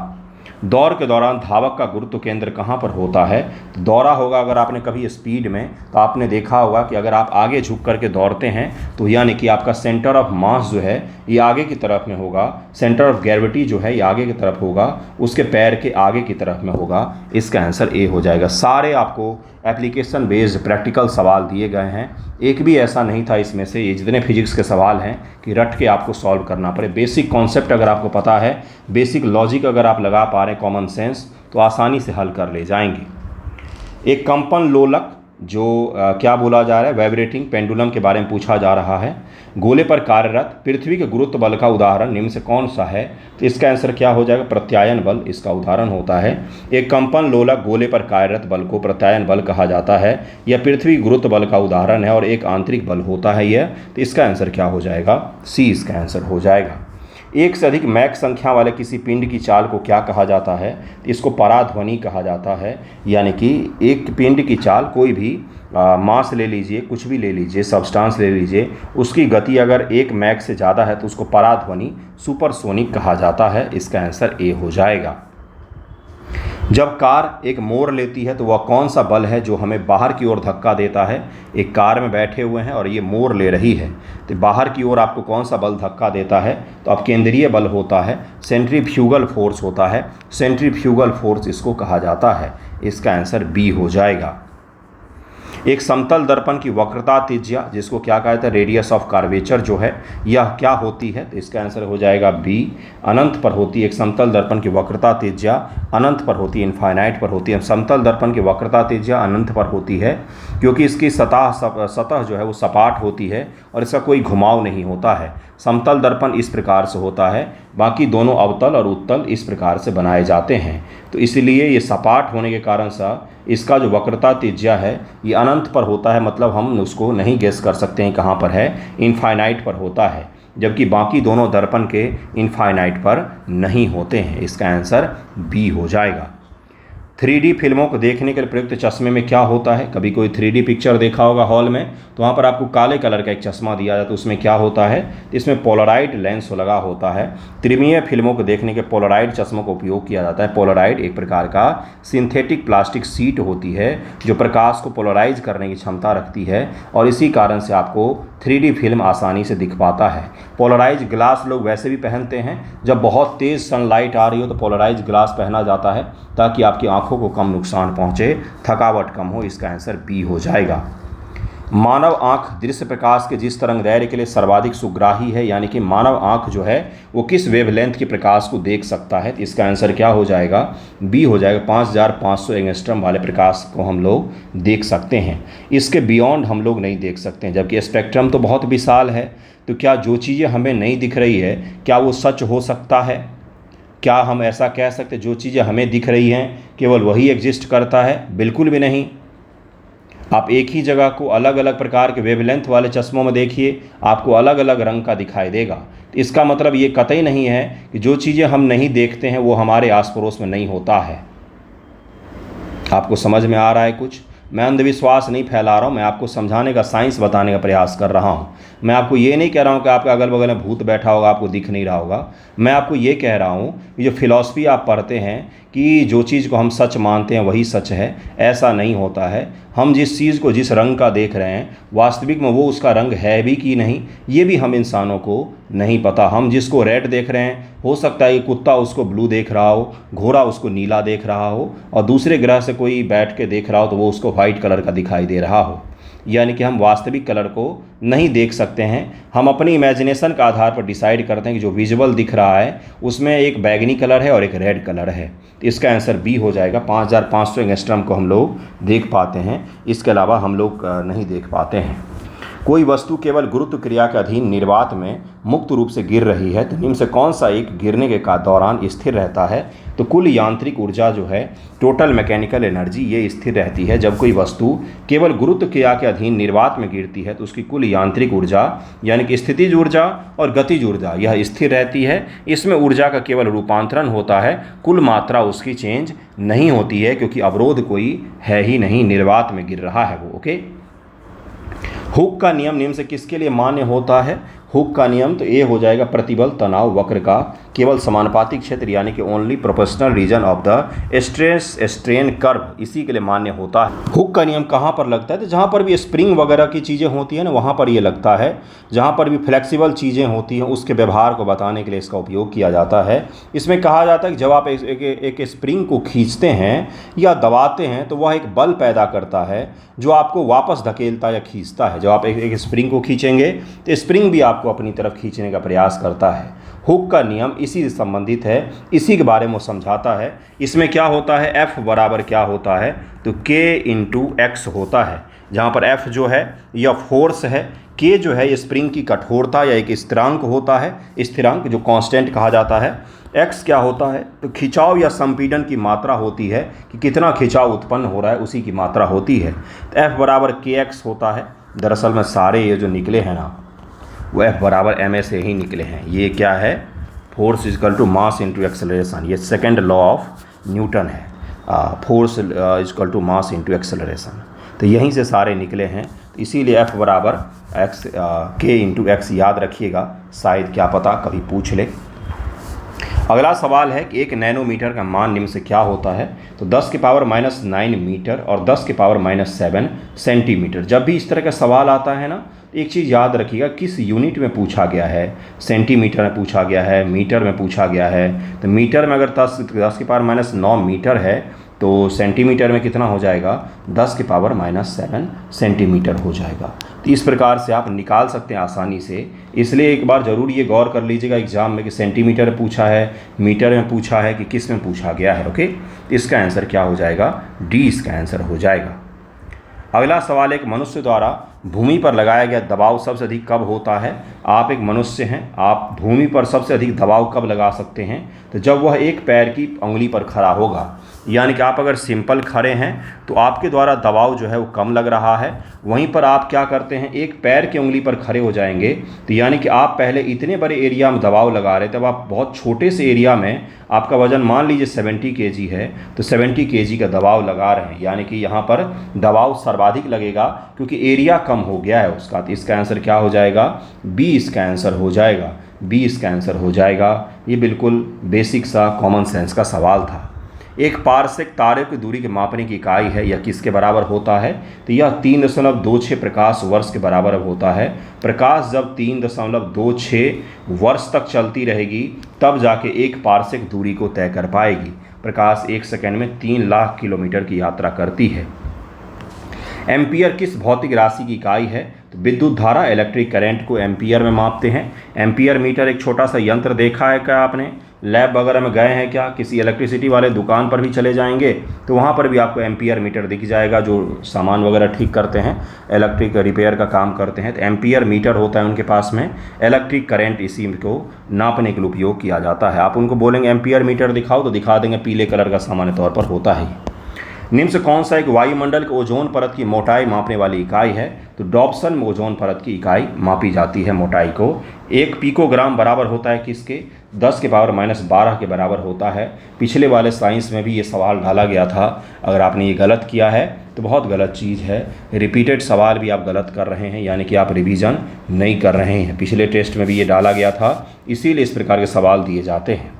दौड़ के दौरान धावक का गुरुत्व केंद्र कहाँ पर होता है? तो दौड़ा होगा अगर आपने कभी स्पीड में, तो आपने देखा होगा कि अगर आप आगे झुक करके दौड़ते हैं तो यानी कि आपका सेंटर ऑफ मास जो है ये आगे की तरफ में होगा, सेंटर ऑफ ग्रेविटी जो है ये आगे की तरफ होगा, उसके पैर के आगे की तरफ में होगा। इसका आंसर ए हो जाएगा। सारे आपको एप्लीकेशन बेस्ड प्रैक्टिकल सवाल दिए गए हैं, एक भी ऐसा नहीं था इसमें से, ये जितने फिजिक्स के सवाल हैं कि रट के आपको सॉल्व करना पड़े। बेसिक कॉन्सेप्ट अगर आपको पता है, बेसिक लॉजिक अगर आप लगा पा रहे हैं, कॉमन सेंस, तो आसानी से हल कर ले जाएंगे। एक कंपन लोलक जो क्या बोला जा रहा है, वाइब्रेटिंग पेंडुलम के बारे में पूछा जा रहा है। गोले पर कार्यरत पृथ्वी के गुरुत्व बल का उदाहरण निम्न से कौन सा है? तो इसका आंसर क्या हो जाएगा? प्रत्यायन बल इसका उदाहरण होता है। एक कंपन लोलक गोले पर कार्यरत बल को प्रत्यायन बल कहा जाता है। यह पृथ्वी गुरुत्व बल का उदाहरण है और एक आंतरिक बल होता है यह। तो इसका आंसर क्या हो जाएगा? सी इसका आंसर हो जाएगा। एक से अधिक मैक संख्या वाले किसी पिंड की चाल को क्या कहा जाता है? इसको पराध्वनि कहा जाता है। यानी कि एक पिंड की चाल, कोई भी मास ले लीजिए, कुछ भी ले लीजिए, सब्सटेंस ले लीजिए, उसकी गति अगर 1 मैक से ज़्यादा है तो उसको पराध्वनि, सुपरसोनिक कहा जाता है। इसका आंसर ए हो जाएगा। जब कार एक मोड़ लेती है तो वह कौन सा बल है जो हमें बाहर की ओर धक्का देता है? एक कार में बैठे हुए हैं और ये मोड़ ले रही है, तो बाहर की ओर आपको कौन सा बल धक्का देता है? तो अब केंद्रीय बल होता है, सेंट्रीफ्यूगल फोर्स होता है। सेंट्रीफ्यूगल फोर्स इसको कहा जाता है। इसका आंसर बी हो जाएगा। एक समतल दर्पण की वक्रता त्रिज्या, जिसको क्या कहते हैं, रेडियस ऑफ कर्वेचर जो है, यह क्या होती है? तो इसका आंसर हो जाएगा बी, अनंत पर होती है। एक समतल दर्पण की वक्रता त्रिज्या अनंत पर होती है, इनफाइनाइट पर होती है। समतल दर्पण की वक्रता त्रिज्या अनंत पर होती है क्योंकि इसकी सतह जो है वो सपाट होती है और इसका कोई घुमाव नहीं होता है। समतल दर्पण इस प्रकार से होता है, बाकी दोनों अवतल और उत्तल इस प्रकार से बनाए जाते हैं। तो इसलिए ये सपाट होने के कारण सा इसका जो वक्रता त्रिज्या है ये अनंत पर होता है, मतलब हम उसको नहीं गेस कर सकते हैं कहाँ पर है, इनफाइनाइट पर होता है, जबकि बाकी दोनों दर्पण के इनफाइनाइट पर नहीं होते हैं। इसका आंसर बी हो जाएगा। 3D फिल्मों को देखने के लिए प्रयुक्त चश्मे में क्या होता है? कभी कोई 3D पिक्चर देखा होगा हॉल में, तो वहाँ पर आपको काले कलर का एक चश्मा दिया जाता है, उसमें क्या होता है? तो इसमें पोलराइड लेंस लगा होता है। त्रिमीय फिल्मों को देखने के पोलराइड चश्मों का उपयोग किया जाता है। पोलराइड एक प्रकार का सिंथेटिक प्लास्टिक शीट होती है जो प्रकाश को पोलराइज करने की क्षमता रखती है और इसी कारण से आपको 3D फिल्म आसानी से दिख पाता है। पोलराइज ग्लास लोग वैसे भी पहनते हैं, जब बहुत तेज़ सनलाइट आ रही हो तो पोलराइज ग्लास पहना जाता है ताकि आपकी आंखों को कम नुकसान पहुंचे, थकावट कम हो। इसका आंसर बी हो जाएगा। मानव आंख दृश्य प्रकाश के जिस तरंगदैर्घ्य के लिए सर्वाधिक सुग्राही है, यानी कि मानव आंख जो है वो किस वेवलेंथ के प्रकाश को देख सकता है? तो इसका आंसर क्या हो जाएगा? बी हो जाएगा। 5500 एंगस्ट्रम वाले प्रकाश को हम लोग देख सकते हैं, इसके बियॉन्ड हम लोग नहीं देख सकते हैं। जबकि स्पेक्ट्रम तो बहुत विशाल है, तो क्या जो चीज़ें हमें नहीं दिख रही है क्या वो सच हो सकता है? क्या हम ऐसा कह सकते जो चीज़ें हमें दिख रही हैं केवल वही एग्जिस्ट करता है? बिल्कुल भी नहीं। आप एक ही जगह को अलग अलग प्रकार के वेवलेंथ वाले चश्मों में देखिए, आपको अलग अलग रंग का दिखाई देगा। तो इसका मतलब ये कतई नहीं है कि जो चीज़ें हम नहीं देखते हैं वो हमारे आस पड़ोस में नहीं होता है। आपको समझ में आ रहा है कुछ? मैं अंधविश्वास नहीं फैला रहा हूँ, मैं आपको समझाने का, साइंस बताने का प्रयास कर रहा हूँ। मैं आपको ये नहीं कह रहा हूँ कि आपके अगल बगल में भूत बैठा होगा आपको दिख नहीं रहा होगा। मैं आपको ये कह रहा हूँ कि जो फिलॉसफी आप पढ़ते हैं कि जो चीज़ को हम सच मानते हैं वही सच है, ऐसा नहीं होता है। हम जिस चीज़ को जिस रंग का देख रहे हैं वास्तविक में वो उसका रंग है भी कि नहीं, ये भी हम इंसानों को नहीं पता। हम जिसको रेड देख रहे हैं हो सकता है कि कुत्ता उसको ब्लू देख रहा हो, घोड़ा उसको नीला देख रहा हो और दूसरे ग्रह से कोई बैठ के देख रहा हो तो वो उसको वाइट कलर का दिखाई दे रहा हो। यानी कि हम वास्तविक कलर को नहीं देख सकते हैं, हम अपनी इमेजिनेशन के आधार पर डिसाइड करते हैं कि जो विजुअल दिख रहा है उसमें एक बैगनी कलर है और एक रेड कलर है। तो इसका आंसर बी हो जाएगा। 5500 एंगस्ट्रम को हम लोग देख पाते हैं, इसके अलावा हम लोग नहीं देख पाते हैं। कोई वस्तु केवल गुरुत्व क्रिया के अधीन निर्वात में मुक्त रूप से गिर रही है तो निम्न से कौन सा एक गिरने के दौरान स्थिर रहता है? तो कुल यांत्रिक ऊर्जा जो है, टोटल मैकेनिकल एनर्जी, ये स्थिर रहती है। जब कोई वस्तु केवल गुरुत्व क्रिया के अधीन निर्वात में गिरती है तो उसकी कुल यांत्रिक ऊर्जा यानी कि स्थितिज ऊर्जा और गतिज ऊर्जा यह स्थिर रहती है। इसमें ऊर्जा का केवल रूपांतरण होता है, कुल मात्रा उसकी चेंज नहीं होती है क्योंकि अवरोध कोई है ही नहीं, निर्वात में गिर रहा है वो। ओके। हुक का नियम निम्न से किसके लिए मान्य होता है? हुक का नियम तो ए हो जाएगा प्रतिबल तनाव वक्र का केवल समानुपातिक क्षेत्र यानी कि only proportional region of the stress strain curve इसी के लिए मान्य होता है। हुक का नियम कहाँ पर लगता है? तो जहाँ पर भी स्प्रिंग वगैरह की चीज़ें होती हैं ना वहाँ पर ये लगता है। जहाँ पर भी फ्लेक्सिबल चीज़ें होती हैं उसके व्यवहार को बताने के लिए इसका उपयोग किया जाता है। इसमें कहा जाता है कि जब आप एक स्प्रिंग को खींचते हैं या दबाते हैं तो वह एक बल पैदा करता है जो आपको वापस धकेलता या खींचता है। जब आप एक स्प्रिंग को खींचेंगे तो स्प्रिंग भी आपको अपनी तरफ खींचने का प्रयास करता है। हुक का नियम इसी से संबंधित है, इसी के बारे में समझाता है। इसमें क्या होता है, F बराबर क्या होता है तो K इंटू एक्स होता है, जहाँ पर F जो है यह फोर्स है, K जो है स्प्रिंग की कठोरता या एक स्थिरांक होता है, स्थिरांक जो कांस्टेंट कहा जाता है। X क्या होता है तो खिंचाव या संपीड़न की मात्रा होती है कि कितना खिंचाव उत्पन्न हो रहा है उसी की मात्रा होती है। तो F बराबर KX होता है। दरअसल में सारे ये जो निकले हैं ना वो F बराबर ma से ही निकले हैं। ये क्या है, force equal to mass into acceleration, ये सेकेंड लॉ ऑफ न्यूटन है। Force equal to mass into acceleration, तो यहीं से सारे निकले हैं। तो इसीलिए F बराबर K इंटू एक्स याद रखिएगा, शायद क्या पता कभी पूछ ले। अगला सवाल है कि 1 नैनोमीटर का मान निम्न से क्या होता है तो 10 के पावर -9 मीटर और 10 के पावर -7 सेंटीमीटर। जब भी इस तरह का सवाल आता है ना एक चीज़ याद रखिएगा, किस यूनिट में पूछा गया है। सेंटीमीटर में पूछा गया है, मीटर में पूछा गया है। तो मीटर में अगर 10 के पावर -9 मीटर है तो सेंटीमीटर में कितना हो जाएगा, 10 के पावर -7 सेंटीमीटर हो जाएगा। तो इस प्रकार से आप निकाल सकते हैं आसानी से। इसलिए एक बार ज़रूर ये गौर कर लीजिएगा एग्जाम में कि सेंटीमीटर में पूछा है, मीटर में पूछा है कि किस में पूछा गया है। ओके, इसका आंसर क्या हो जाएगा, डी इसका आंसर हो जाएगा। अगला सवाल, एक मनुष्य द्वारा भूमि पर लगाया गया दबाव सबसे अधिक कब होता है। आप एक मनुष्य हैं, आप भूमि पर सबसे अधिक दबाव कब लगा सकते हैं तो जब वह एक पैर की उंगली पर खड़ा होगा। यानी कि आप अगर सिंपल खड़े हैं तो आपके द्वारा दबाव जो है वो कम लग रहा है। वहीं पर आप क्या करते हैं, एक पैर की उंगली पर खड़े हो जाएंगे तो यानी कि आप पहले इतने बड़े एरिया में दबाव लगा रहे थे, अब आप बहुत छोटे से एरिया में, आपका वजन मान लीजिए 70 kg है तो 70 kg का दबाव लगा रहे हैं। यानी कि यहाँ पर दबाव सर्वाधिक लगेगा क्योंकि एरिया कम हो गया है उसका। तो इसका आंसर क्या हो जाएगा, बी इसका आंसर हो जाएगा, बी इसका आंसर हो जाएगा। ये बिल्कुल बेसिक सा कॉमन सेंस का सवाल था। एक पारसेक तारे की दूरी के मापने की इकाई है, यह किसके बराबर होता है तो यह 3.26 प्रकाश वर्ष के बराबर होता है। प्रकाश जब 3.26 वर्ष तक चलती रहेगी तब जाके एक पारसेक दूरी को तय कर पाएगी। प्रकाश 1 सेकंड में 3 लाख किलोमीटर की यात्रा करती है। एम्पियर किस भौतिक राशि की इकाई है तो विद्युत धारा, इलेक्ट्रिक करंट को एम्पियर में मापते हैं। एम्पियर मीटर एक छोटा सा यंत्र देखा है क्या आपने, लैब वगैरह में गए हैं क्या, किसी इलेक्ट्रिसिटी वाले दुकान पर भी चले जाएंगे तो वहाँ पर भी आपको एम्पियर मीटर दिख जाएगा। जो सामान वगैरह ठीक करते हैं, इलेक्ट्रिक रिपेयर का काम करते हैं तो एम्पियर मीटर होता है उनके पास में। इलेक्ट्रिक करंट इसी को नापने के लिए उपयोग किया जाता है। आप उनको बोलेंगे एम्पियर मीटर दिखाओ तो दिखा देंगे, पीले कलर का सामान्य तौर पर होता है। निम्न से कौन सा एक वायुमंडल के ओजोन परत की मोटाई मापने वाली इकाई है तो डॉप्सन में ओजोन परत की इकाई मापी जाती है मोटाई को। 1 पिकोग्राम बराबर होता है किसके, 10 के पावर -12 के बराबर होता है। पिछले वाले साइंस में भी ये सवाल डाला गया था। अगर आपने ये गलत किया है तो बहुत गलत चीज़ है, रिपीटेड सवाल भी आप गलत कर रहे हैं, यानी कि आप रिवीजन नहीं कर रहे हैं। पिछले टेस्ट में भी ये डाला गया था, इसीलिए इस प्रकार के सवाल दिए जाते हैं।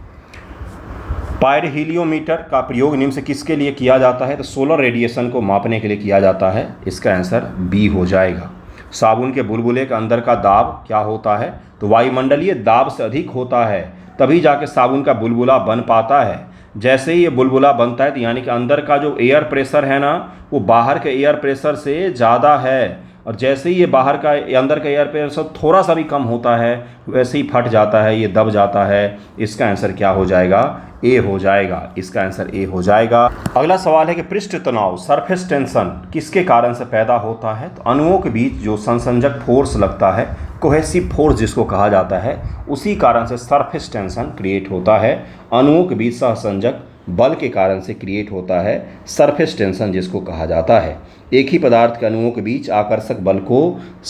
पायरोहीलियोमीटर का प्रयोग निम्न से किसके लिए किया जाता है तो सोलर रेडिएशन को मापने के लिए किया जाता है। इसका आंसर बी हो जाएगा। साबुन के बुलबुले के अंदर का दाब क्या होता है तो वायुमंडलीय दाब से अधिक होता है, तभी जाके साबुन का बुलबुला बन पाता है। जैसे ही ये बुलबुला बनता है तो यानी कि अंदर का जो एयर प्रेशर है ना वो बाहर के एयर प्रेशर से ज़्यादा है, और जैसे ही ये बाहर का अंदर का एयर प्रेशर थोड़ा सा भी कम होता है वैसे ही फट जाता है, ये दब जाता है। इसका आंसर क्या हो जाएगा, ए हो जाएगा। इसका आंसर ए हो जाएगा। अगला सवाल है कि पृष्ठ तनाव सरफेस टेंशन किसके कारण से पैदा होता है तो अणुओं के बीच जो संसंजक फोर्स लगता है, कोहेसिव फोर्स जिसको कहा जाता है, उसी कारण से सरफेस टेंशन क्रिएट होता है। अणुओं के बीच सहसंजक बल के कारण से क्रिएट होता है सरफेस टेंशन जिसको कहा जाता है। एक ही पदार्थ के अणुओं के बीच आकर्षक बल को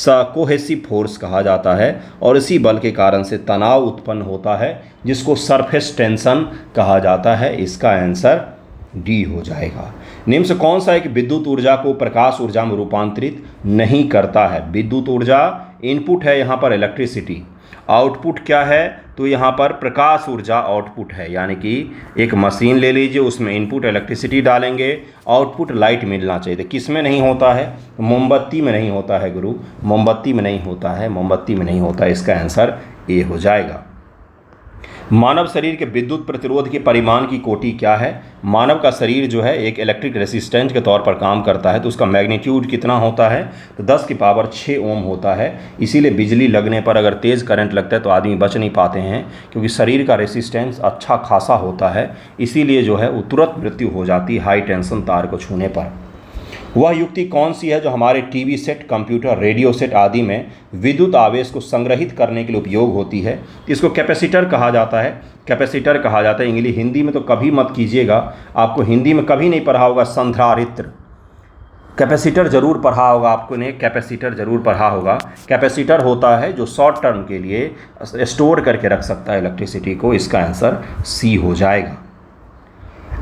कोहेसिव फोर्स कहा जाता है और इसी बल के कारण से तनाव उत्पन्न होता है जिसको सरफेस टेंशन कहा जाता है। इसका आंसर डी हो जाएगा। निम्न से कौन सा एक विद्युत ऊर्जा को प्रकाश ऊर्जा में रूपांतरित नहीं करता है। विद्युत ऊर्जा इनपुट है यहाँ पर इलेक्ट्रिसिटी, आउटपुट क्या है, तो यहाँ पर प्रकाश ऊर्जा आउटपुट है, यानी कि एक मशीन ले लीजिए, उसमें इनपुट इलेक्ट्रिसिटी डालेंगे, आउटपुट लाइट मिलना चाहिए। तो किस में नहीं होता है, मोमबत्ती में नहीं होता है गुरु, मोमबत्ती में नहीं होता है, मोमबत्ती में नहीं होता है। इसका आंसर ए हो जाएगा। मानव शरीर के विद्युत प्रतिरोध के परिमाण की कोटि क्या है। मानव का शरीर जो है एक इलेक्ट्रिक रेसिस्टेंस के तौर पर काम करता है, तो उसका मैग्नीट्यूड कितना होता है, तो 10 की पावर 6 ओम होता है। इसीलिए बिजली लगने पर अगर तेज़ करंट लगता है तो आदमी बच नहीं पाते हैं, क्योंकि शरीर का रेसिस्टेंस अच्छा खासा होता है। इसीलिए जो है वो तुरंत मृत्यु हो जाती है हाई टेंशन तार को छूने पर। वह युक्ति कौन सी है जो हमारे TV set, computer, radio set आदि में विद्युत आवेश को संग्रहित करने के लिए उपयोग होती है। इसको कैपेसिटर कहा जाता है, कैपेसिटर कहा जाता है। इंग्लिश हिंदी में तो कभी मत कीजिएगा, आपको हिंदी में कभी नहीं पढ़ा होगा संधारित्र, कैपेसिटर जरूर पढ़ा होगा आपको ने, कैपेसिटर जरूर पढ़ा होगा। कैपेसिटर होता है जो शॉर्ट टर्म के लिए स्टोर करके रख सकता है इलेक्ट्रिसिटी को। इसका आंसर सी हो जाएगा।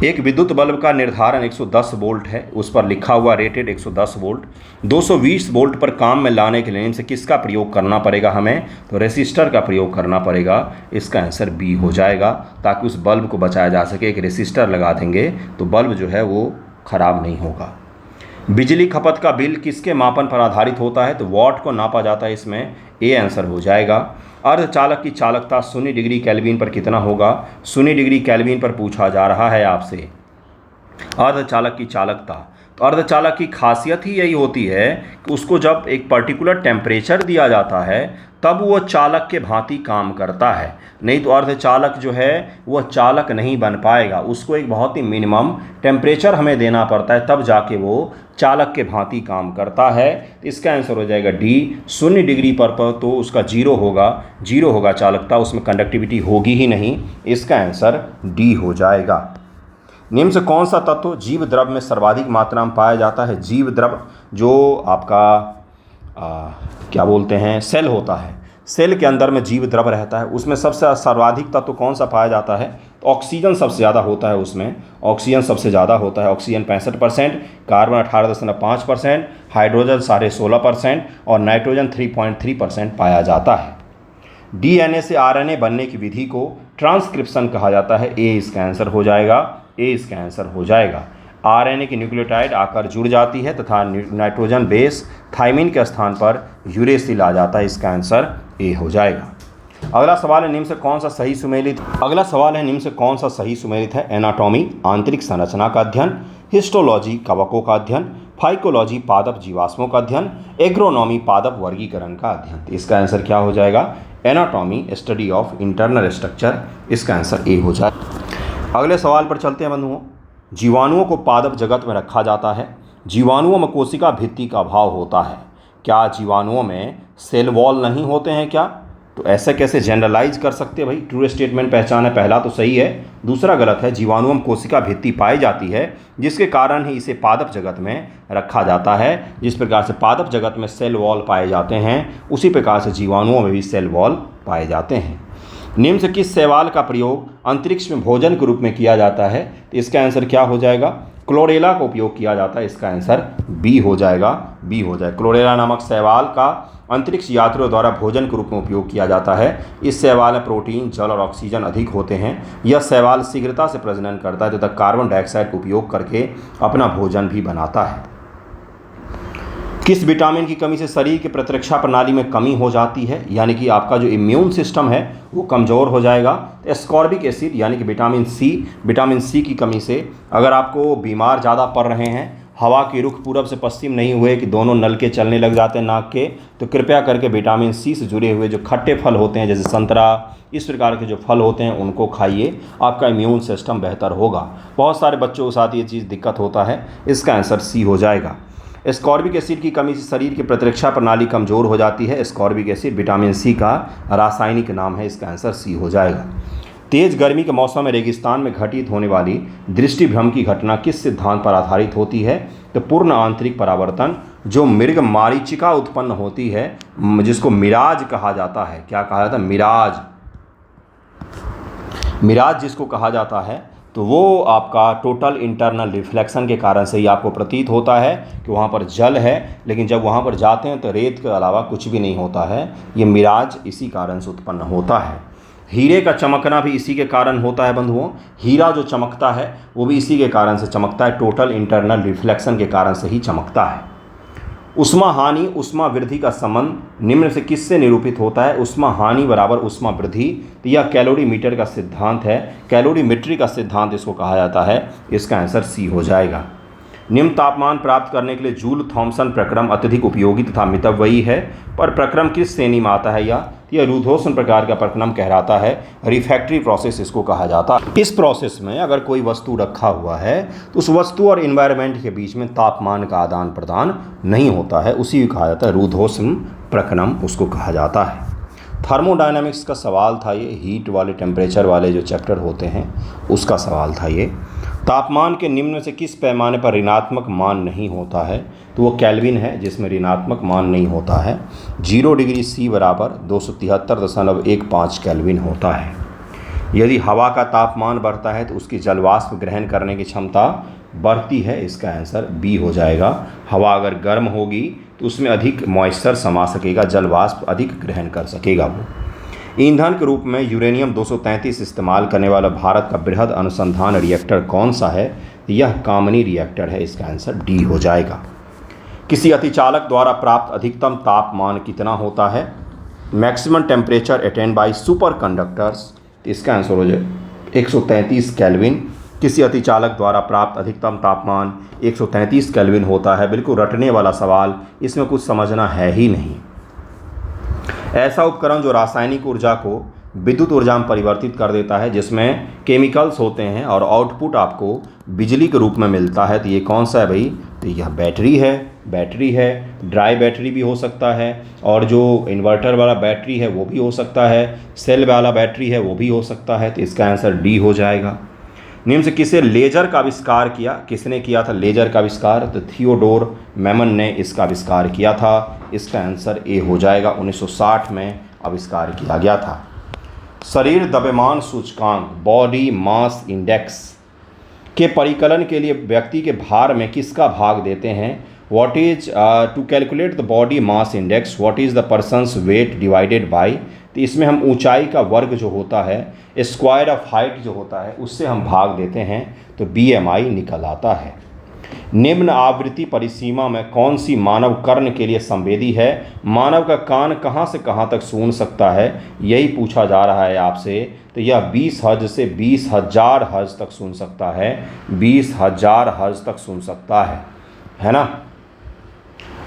एक विद्युत बल्ब का निर्धारण 110 वोल्ट है, उस पर लिखा हुआ रेटेड 110 वोल्ट। 220 वोल्ट पर काम में लाने के लिए निम्न से किसका प्रयोग करना पड़ेगा हमें, तो रेसिस्टर का प्रयोग करना पड़ेगा। इसका आंसर बी हो जाएगा, ताकि उस बल्ब को बचाया जा सके। एक रेसिस्टर लगा देंगे तो बल्ब जो है वो खराब नहीं होगा। बिजली खपत का बिल किसके मापन पर आधारित होता है, तो वॉट को नापा जाता है। इसमें ए आंसर हो जाएगा। अर्धचालक की चालकता 0 डिग्री केल्विन पर कितना होगा, 0 डिग्री केल्विन पर पूछा जा रहा है आपसे अर्धचालक की चालकता। तो अर्धचालक की खासियत ही यही होती है कि उसको जब एक पर्टिकुलर टेम्परेचर दिया जाता है तब वो चालक के भांति काम करता है, नहीं तो अर्धचालक जो है वह चालक नहीं बन पाएगा। उसको एक बहुत ही मिनिमम टेम्परेचर हमें देना पड़ता है, तब जाके वो चालक के भांति काम करता है। इसका आंसर हो जाएगा डी। 0 डिग्री पर तो उसका जीरो होगा चालकता, उसमें कंडक्टिविटी होगी ही नहीं। इसका आंसर डी हो जाएगा। निम्न से कौन सा तत्व जीव द्रव में सर्वाधिक मात्रा में पाया जाता है। जीव द्रव जो आपका क्या बोलते हैं, सेल होता है, सेल के अंदर में जीव द्रव रहता है, उसमें सबसे सर्वाधिक तत्व कौन सा पाया जाता है, तो ऑक्सीजन सबसे ज़्यादा होता है। उसमें ऑक्सीजन सबसे ज़्यादा होता है, ऑक्सीजन 65%, कार्बन 18.5%, हाइड्रोजन 16.5% और नाइट्रोजन 3.3% पाया जाता है। डीएनए से आरएनए बनने की विधि को ट्रांसक्रिप्शन कहा जाता है। ए इसका आंसर हो जाएगा, ए इसका आंसर हो जाएगा। आरएनए की न्यूक्लियोटाइड आकर जुड़ जाती है तथा नाइट्रोजन बेस थाइमिन के स्थान पर यूरेसिल आ जाता है। इसका आंसर ए हो जाएगा। अगला सवाल है निम्न से कौन सा सही सुमेलित है। एनाटॉमी आंतरिक संरचना का अध्ययन, हिस्टोलॉजी कवकों का अध्ययन, फाइकोलॉजी पादप जीवाश्मों का अध्ययन, एग्रोनॉमी पादप वर्गीकरण का अध्ययन। इसका आंसर क्या हो जाएगा, anatomy study of internal structure. इसका आंसर ए हो जाएगा। अगले सवाल पर चलते हैं बंधुओं। जीवाणुओं को पादप जगत में रखा जाता है। जीवाणुओं में कोशिका भित्ति का अभाव होता है। क्या जीवाणुओं में सेल वॉल नहीं होते हैं क्या, तो ऐसे कैसे जनरलाइज कर सकते हैं भाई। ट्रू स्टेटमेंट पहचान है, पहला तो सही है, दूसरा गलत है। जीवाणुओं में कोशिका भित्ति पाई जाती है, जिसके कारण ही इसे पादप जगत में रखा जाता है। जिस प्रकार से पादप जगत में सेल वॉल पाए जाते हैं, उसी प्रकार से जीवाणुओं में भी सेल वॉल पाए जाते हैं। निम्न से किस शैवाल का प्रयोग अंतरिक्ष में भोजन के रूप में किया जाता है, तो इसका आंसर क्या हो जाएगा, क्लोरेला का उपयोग किया जाता है। इसका आंसर बी हो जाएगा, बी हो जाएगा। क्लोरेला नामक शैवाल का अंतरिक्ष यात्रियों द्वारा भोजन के रूप में उपयोग किया जाता है। इस शैवाल में प्रोटीन, जल और ऑक्सीजन अधिक होते हैं। यह शैवाल शीघ्रता से प्रजनन करता है तथा कार्बन डाइऑक्साइड का उपयोग करके अपना भोजन भी बनाता है। किस विटामिन की कमी से शरीर की प्रतिरक्षा प्रणाली में कमी हो जाती है, यानी कि आपका जो इम्यून सिस्टम है वो कमज़ोर हो जाएगा। एस्कॉर्बिक एसिड यानी कि विटामिन सी की कमी से अगर आपको बीमार ज़्यादा पड़ रहे हैं, हवा के रुख पूरब से पश्चिम नहीं हुए कि दोनों नलके चलने लग जाते हैं नाक के, तो कृपया करके विटामिन सी से जुड़े हुए जो खट्टे फल होते हैं, जैसे संतरा, इस प्रकार के जो फल होते हैं उनको खाइए, आपका इम्यून सिस्टम बेहतर होगा। बहुत सारे बच्चों के साथ ये चीज़ दिक्कत होता है। इसका आंसर सी हो जाएगा। एस्कॉर्बिक एसिड की कमी से शरीर की प्रतिरक्षा प्रणाली कमज़ोर हो जाती है। एस्कॉर्बिक एसिड विटामिन सी का रासायनिक नाम है। इसका आंसर सी हो जाएगा। तेज़ गर्मी के मौसम में रेगिस्तान में घटित होने वाली दृष्टिभ्रम की घटना किस सिद्धांत पर आधारित होती है, तो पूर्ण आंतरिक परावर्तन। जो मृग मारीचिका उत्पन्न होती है, जिसको मिराज कहा जाता है, क्या कहा जाता है, मिराज जिसको कहा जाता है, तो वो आपका टोटल इंटरनल रिफ्लेक्शन के कारण से ही आपको प्रतीत होता है कि वहाँ पर जल है, लेकिन जब वहाँ पर जाते हैं तो रेत के अलावा कुछ भी नहीं होता है। ये मिराज इसी कारण से उत्पन्न होता है। हीरे का चमकना भी इसी के कारण होता है बंधुओं। हीरा जो चमकता है वो भी इसी के कारण से चमकता है, टोटल इंटरनल रिफ्लेक्शन के कारण से ही चमकता है। उष्मा हानि उष्मा वृद्धि का संबंध निम्न से किससे निरूपित होता है? उष्मा हानि बराबर उष्मा वृद्धि। तो यह कैलोरीमीटर का सिद्धांत है, कैलोरीमेट्री का सिद्धांत इसको कहा जाता है। इसका आंसर सी हो जाएगा। निम्न तापमान प्राप्त करने के लिए जूल थॉमसन प्रक्रम अत्यधिक उपयोगी तथा मितव्ययी है, पर प्रक्रम किस श्रेणी में आता है? यह रुद्धोष्ण प्रकार का प्रक्रम कहलाता है। रिफ्रैक्टरी प्रोसेस इसको कहा जाता है। इस प्रोसेस में अगर कोई वस्तु रखा हुआ है तो उस वस्तु और इन्वायरमेंट के बीच में तापमान का आदान प्रदान नहीं होता है, उसी को कहा जाता है रुद्धोष्ण प्रक्रम, उसको कहा जाता है। थर्मोडायनामिक्स का सवाल था ये, हीट वाले टेम्परेचर वाले जो चैप्टर होते हैं उसका सवाल था ये। तापमान के निम्न में से किस पैमाने पर ऋणात्मक मान नहीं होता है? तो वो केल्विन है जिसमें ऋणात्मक मान नहीं होता है। 0 डिग्री सी बराबर 273.15 केल्विन होता है। यदि हवा का तापमान बढ़ता है तो उसकी जलवाष्प ग्रहण करने की क्षमता बढ़ती है, इसका आंसर बी हो जाएगा। हवा अगर गर्म होगी तो उसमें अधिक मॉइस्चर समा सकेगा, जलवाष्प अधिक ग्रहण कर सकेगा वो। ईंधन के रूप में यूरेनियम 233 इस्तेमाल करने वाला भारत का बृहद अनुसंधान रिएक्टर कौन सा है? यह कामनी रिएक्टर है, इसका आंसर डी हो जाएगा। किसी अतिचालक द्वारा प्राप्त अधिकतम तापमान कितना होता है? Maximum temperature attend by super conductors, इसका आंसर हो जाए 133 केल्विन। किसी अतिचालक द्वारा प्राप्त अधिकतम तापमान 133 केल्विन होता है। बिल्कुल रटने वाला सवाल, इसमें कुछ समझना है ही नहीं। ऐसा उपकरण जो रासायनिक ऊर्जा को विद्युत ऊर्जा में परिवर्तित कर देता है, जिसमें केमिकल्स होते हैं और आउटपुट आपको बिजली के रूप में मिलता है, तो ये कौन सा है भाई? तो यह बैटरी है। ड्राई बैटरी भी हो सकता है, और जो इन्वर्टर वाला बैटरी है वो भी हो सकता है, सेल वाला बैटरी है वो भी हो सकता है। तो इसका आंसर डी हो जाएगा। निम्न से किसे लेजर का आविष्कार किया? किसने किया था लेजर का आविष्कार? तो थियोडोर मेमन ने इसका आविष्कार किया था। इसका आंसर ए हो जाएगा। 1960 में आविष्कार किया गया था। शरीर द्रव्यमान सूचकांक बॉडी मास इंडेक्स के परिकलन के लिए व्यक्ति के भार में किसका भाग देते हैं? What is to calculate the body mass index, what is the person's weight divided by. तो इसमें हम ऊंचाई का वर्ग जो होता है, स्क्वायर ऑफ हाइट जो होता है, उससे हम भाग देते हैं, तो BMI निकल आता है। निम्न आवृत्ति परिसीमा में कौन सी मानव कर्ण के लिए संवेदी है? मानव का कान कहाँ से कहाँ तक सुन सकता है, यही पूछा जा रहा है आपसे। तो यह 20 हर्ट्ज से 20,000 हर्ट्ज तक सुन सकता है, 20,000 हर्ट्ज तक सुन सकता है ना।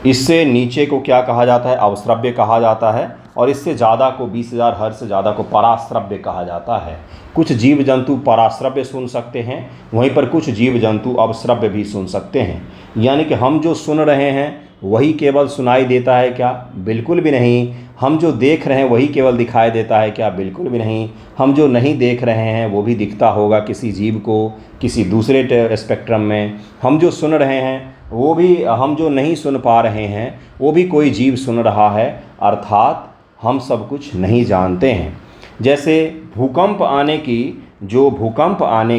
इससे नीचे को क्या कहा जाता है? अवश्रव्य कहा जाता है, और इससे ज़्यादा को 20,000 हर्ट्ज से ज़्यादा को पराश्रव्य कहा जाता है। कुछ जीव जंतु पराश्रव्य सुन सकते हैं, वहीं पर कुछ जीव जंतु अवश्रव्य भी सुन सकते हैं। यानी कि हम जो सुन रहे हैं वही केवल सुनाई देता है क्या? बिल्कुल भी नहीं। हम जो देख रहे हैं वही केवल दिखाई देता है क्या? बिल्कुल भी नहीं। हम जो नहीं देख रहे हैं वो भी दिखता होगा किसी जीव को किसी दूसरे स्पेक्ट्रम में। हम जो सुन रहे हैं वो भी, हम जो नहीं सुन पा रहे हैं वो भी कोई जीव सुन रहा है, अर्थात हम सब कुछ नहीं जानते हैं। जैसे भूकंप आने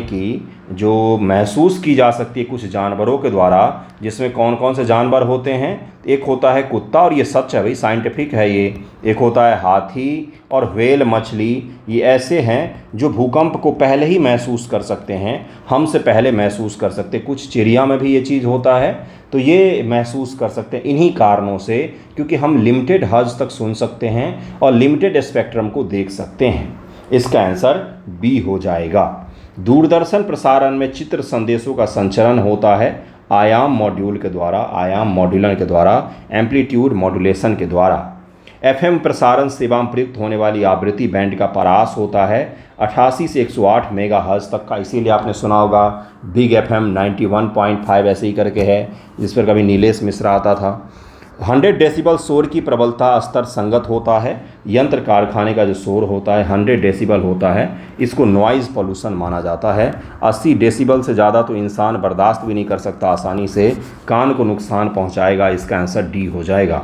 की जो महसूस की जा सकती है कुछ जानवरों के द्वारा, जिसमें कौन कौन से जानवर होते हैं? एक होता है कुत्ता, और ये सच है भाई, साइंटिफिक है ये। एक होता है हाथी और व्हेल मछली। ये ऐसे हैं जो भूकंप को पहले ही महसूस कर सकते हैं, हमसे पहले महसूस कर सकते हैं। कुछ चिड़िया में भी ये चीज़ होता है, तो ये महसूस कर सकते हैं इन्हीं कारणों से, क्योंकि हम लिमिटेड हर्ट्ज तक सुन सकते हैं और लिमिटेड स्पेक्ट्रम को देख सकते हैं। इसका आंसर बी हो जाएगा। दूरदर्शन प्रसारण में चित्र संदेशों का संचरण होता है आयाम मॉड्यूल के द्वारा, आयाम मॉड्यूलन के द्वारा, एम्पलीट्यूड मॉड्यूलेशन के द्वारा। FM प्रसारण सेवा में प्रयुक्त होने वाली आवृत्ति बैंड का परास होता है 88 से 108 मेगाहर्ट्ज तक का। इसीलिए आपने सुना होगा बिग FM 91.5 ऐसे ही करके है, जिस पर कभी नीलेश मिश्रा आता था। 100 डेसिबल शोर की प्रबलता स्तर संगत होता है। यंत्र कारखाने का जो शोर होता है 100 डेसिबल होता है, इसको नॉइज़ पॉल्यूशन माना जाता है। 80 डेसिबल से ज़्यादा तो इंसान बर्दाश्त भी नहीं कर सकता आसानी से, कान को नुकसान पहुंचाएगा। इसका आंसर डी हो जाएगा।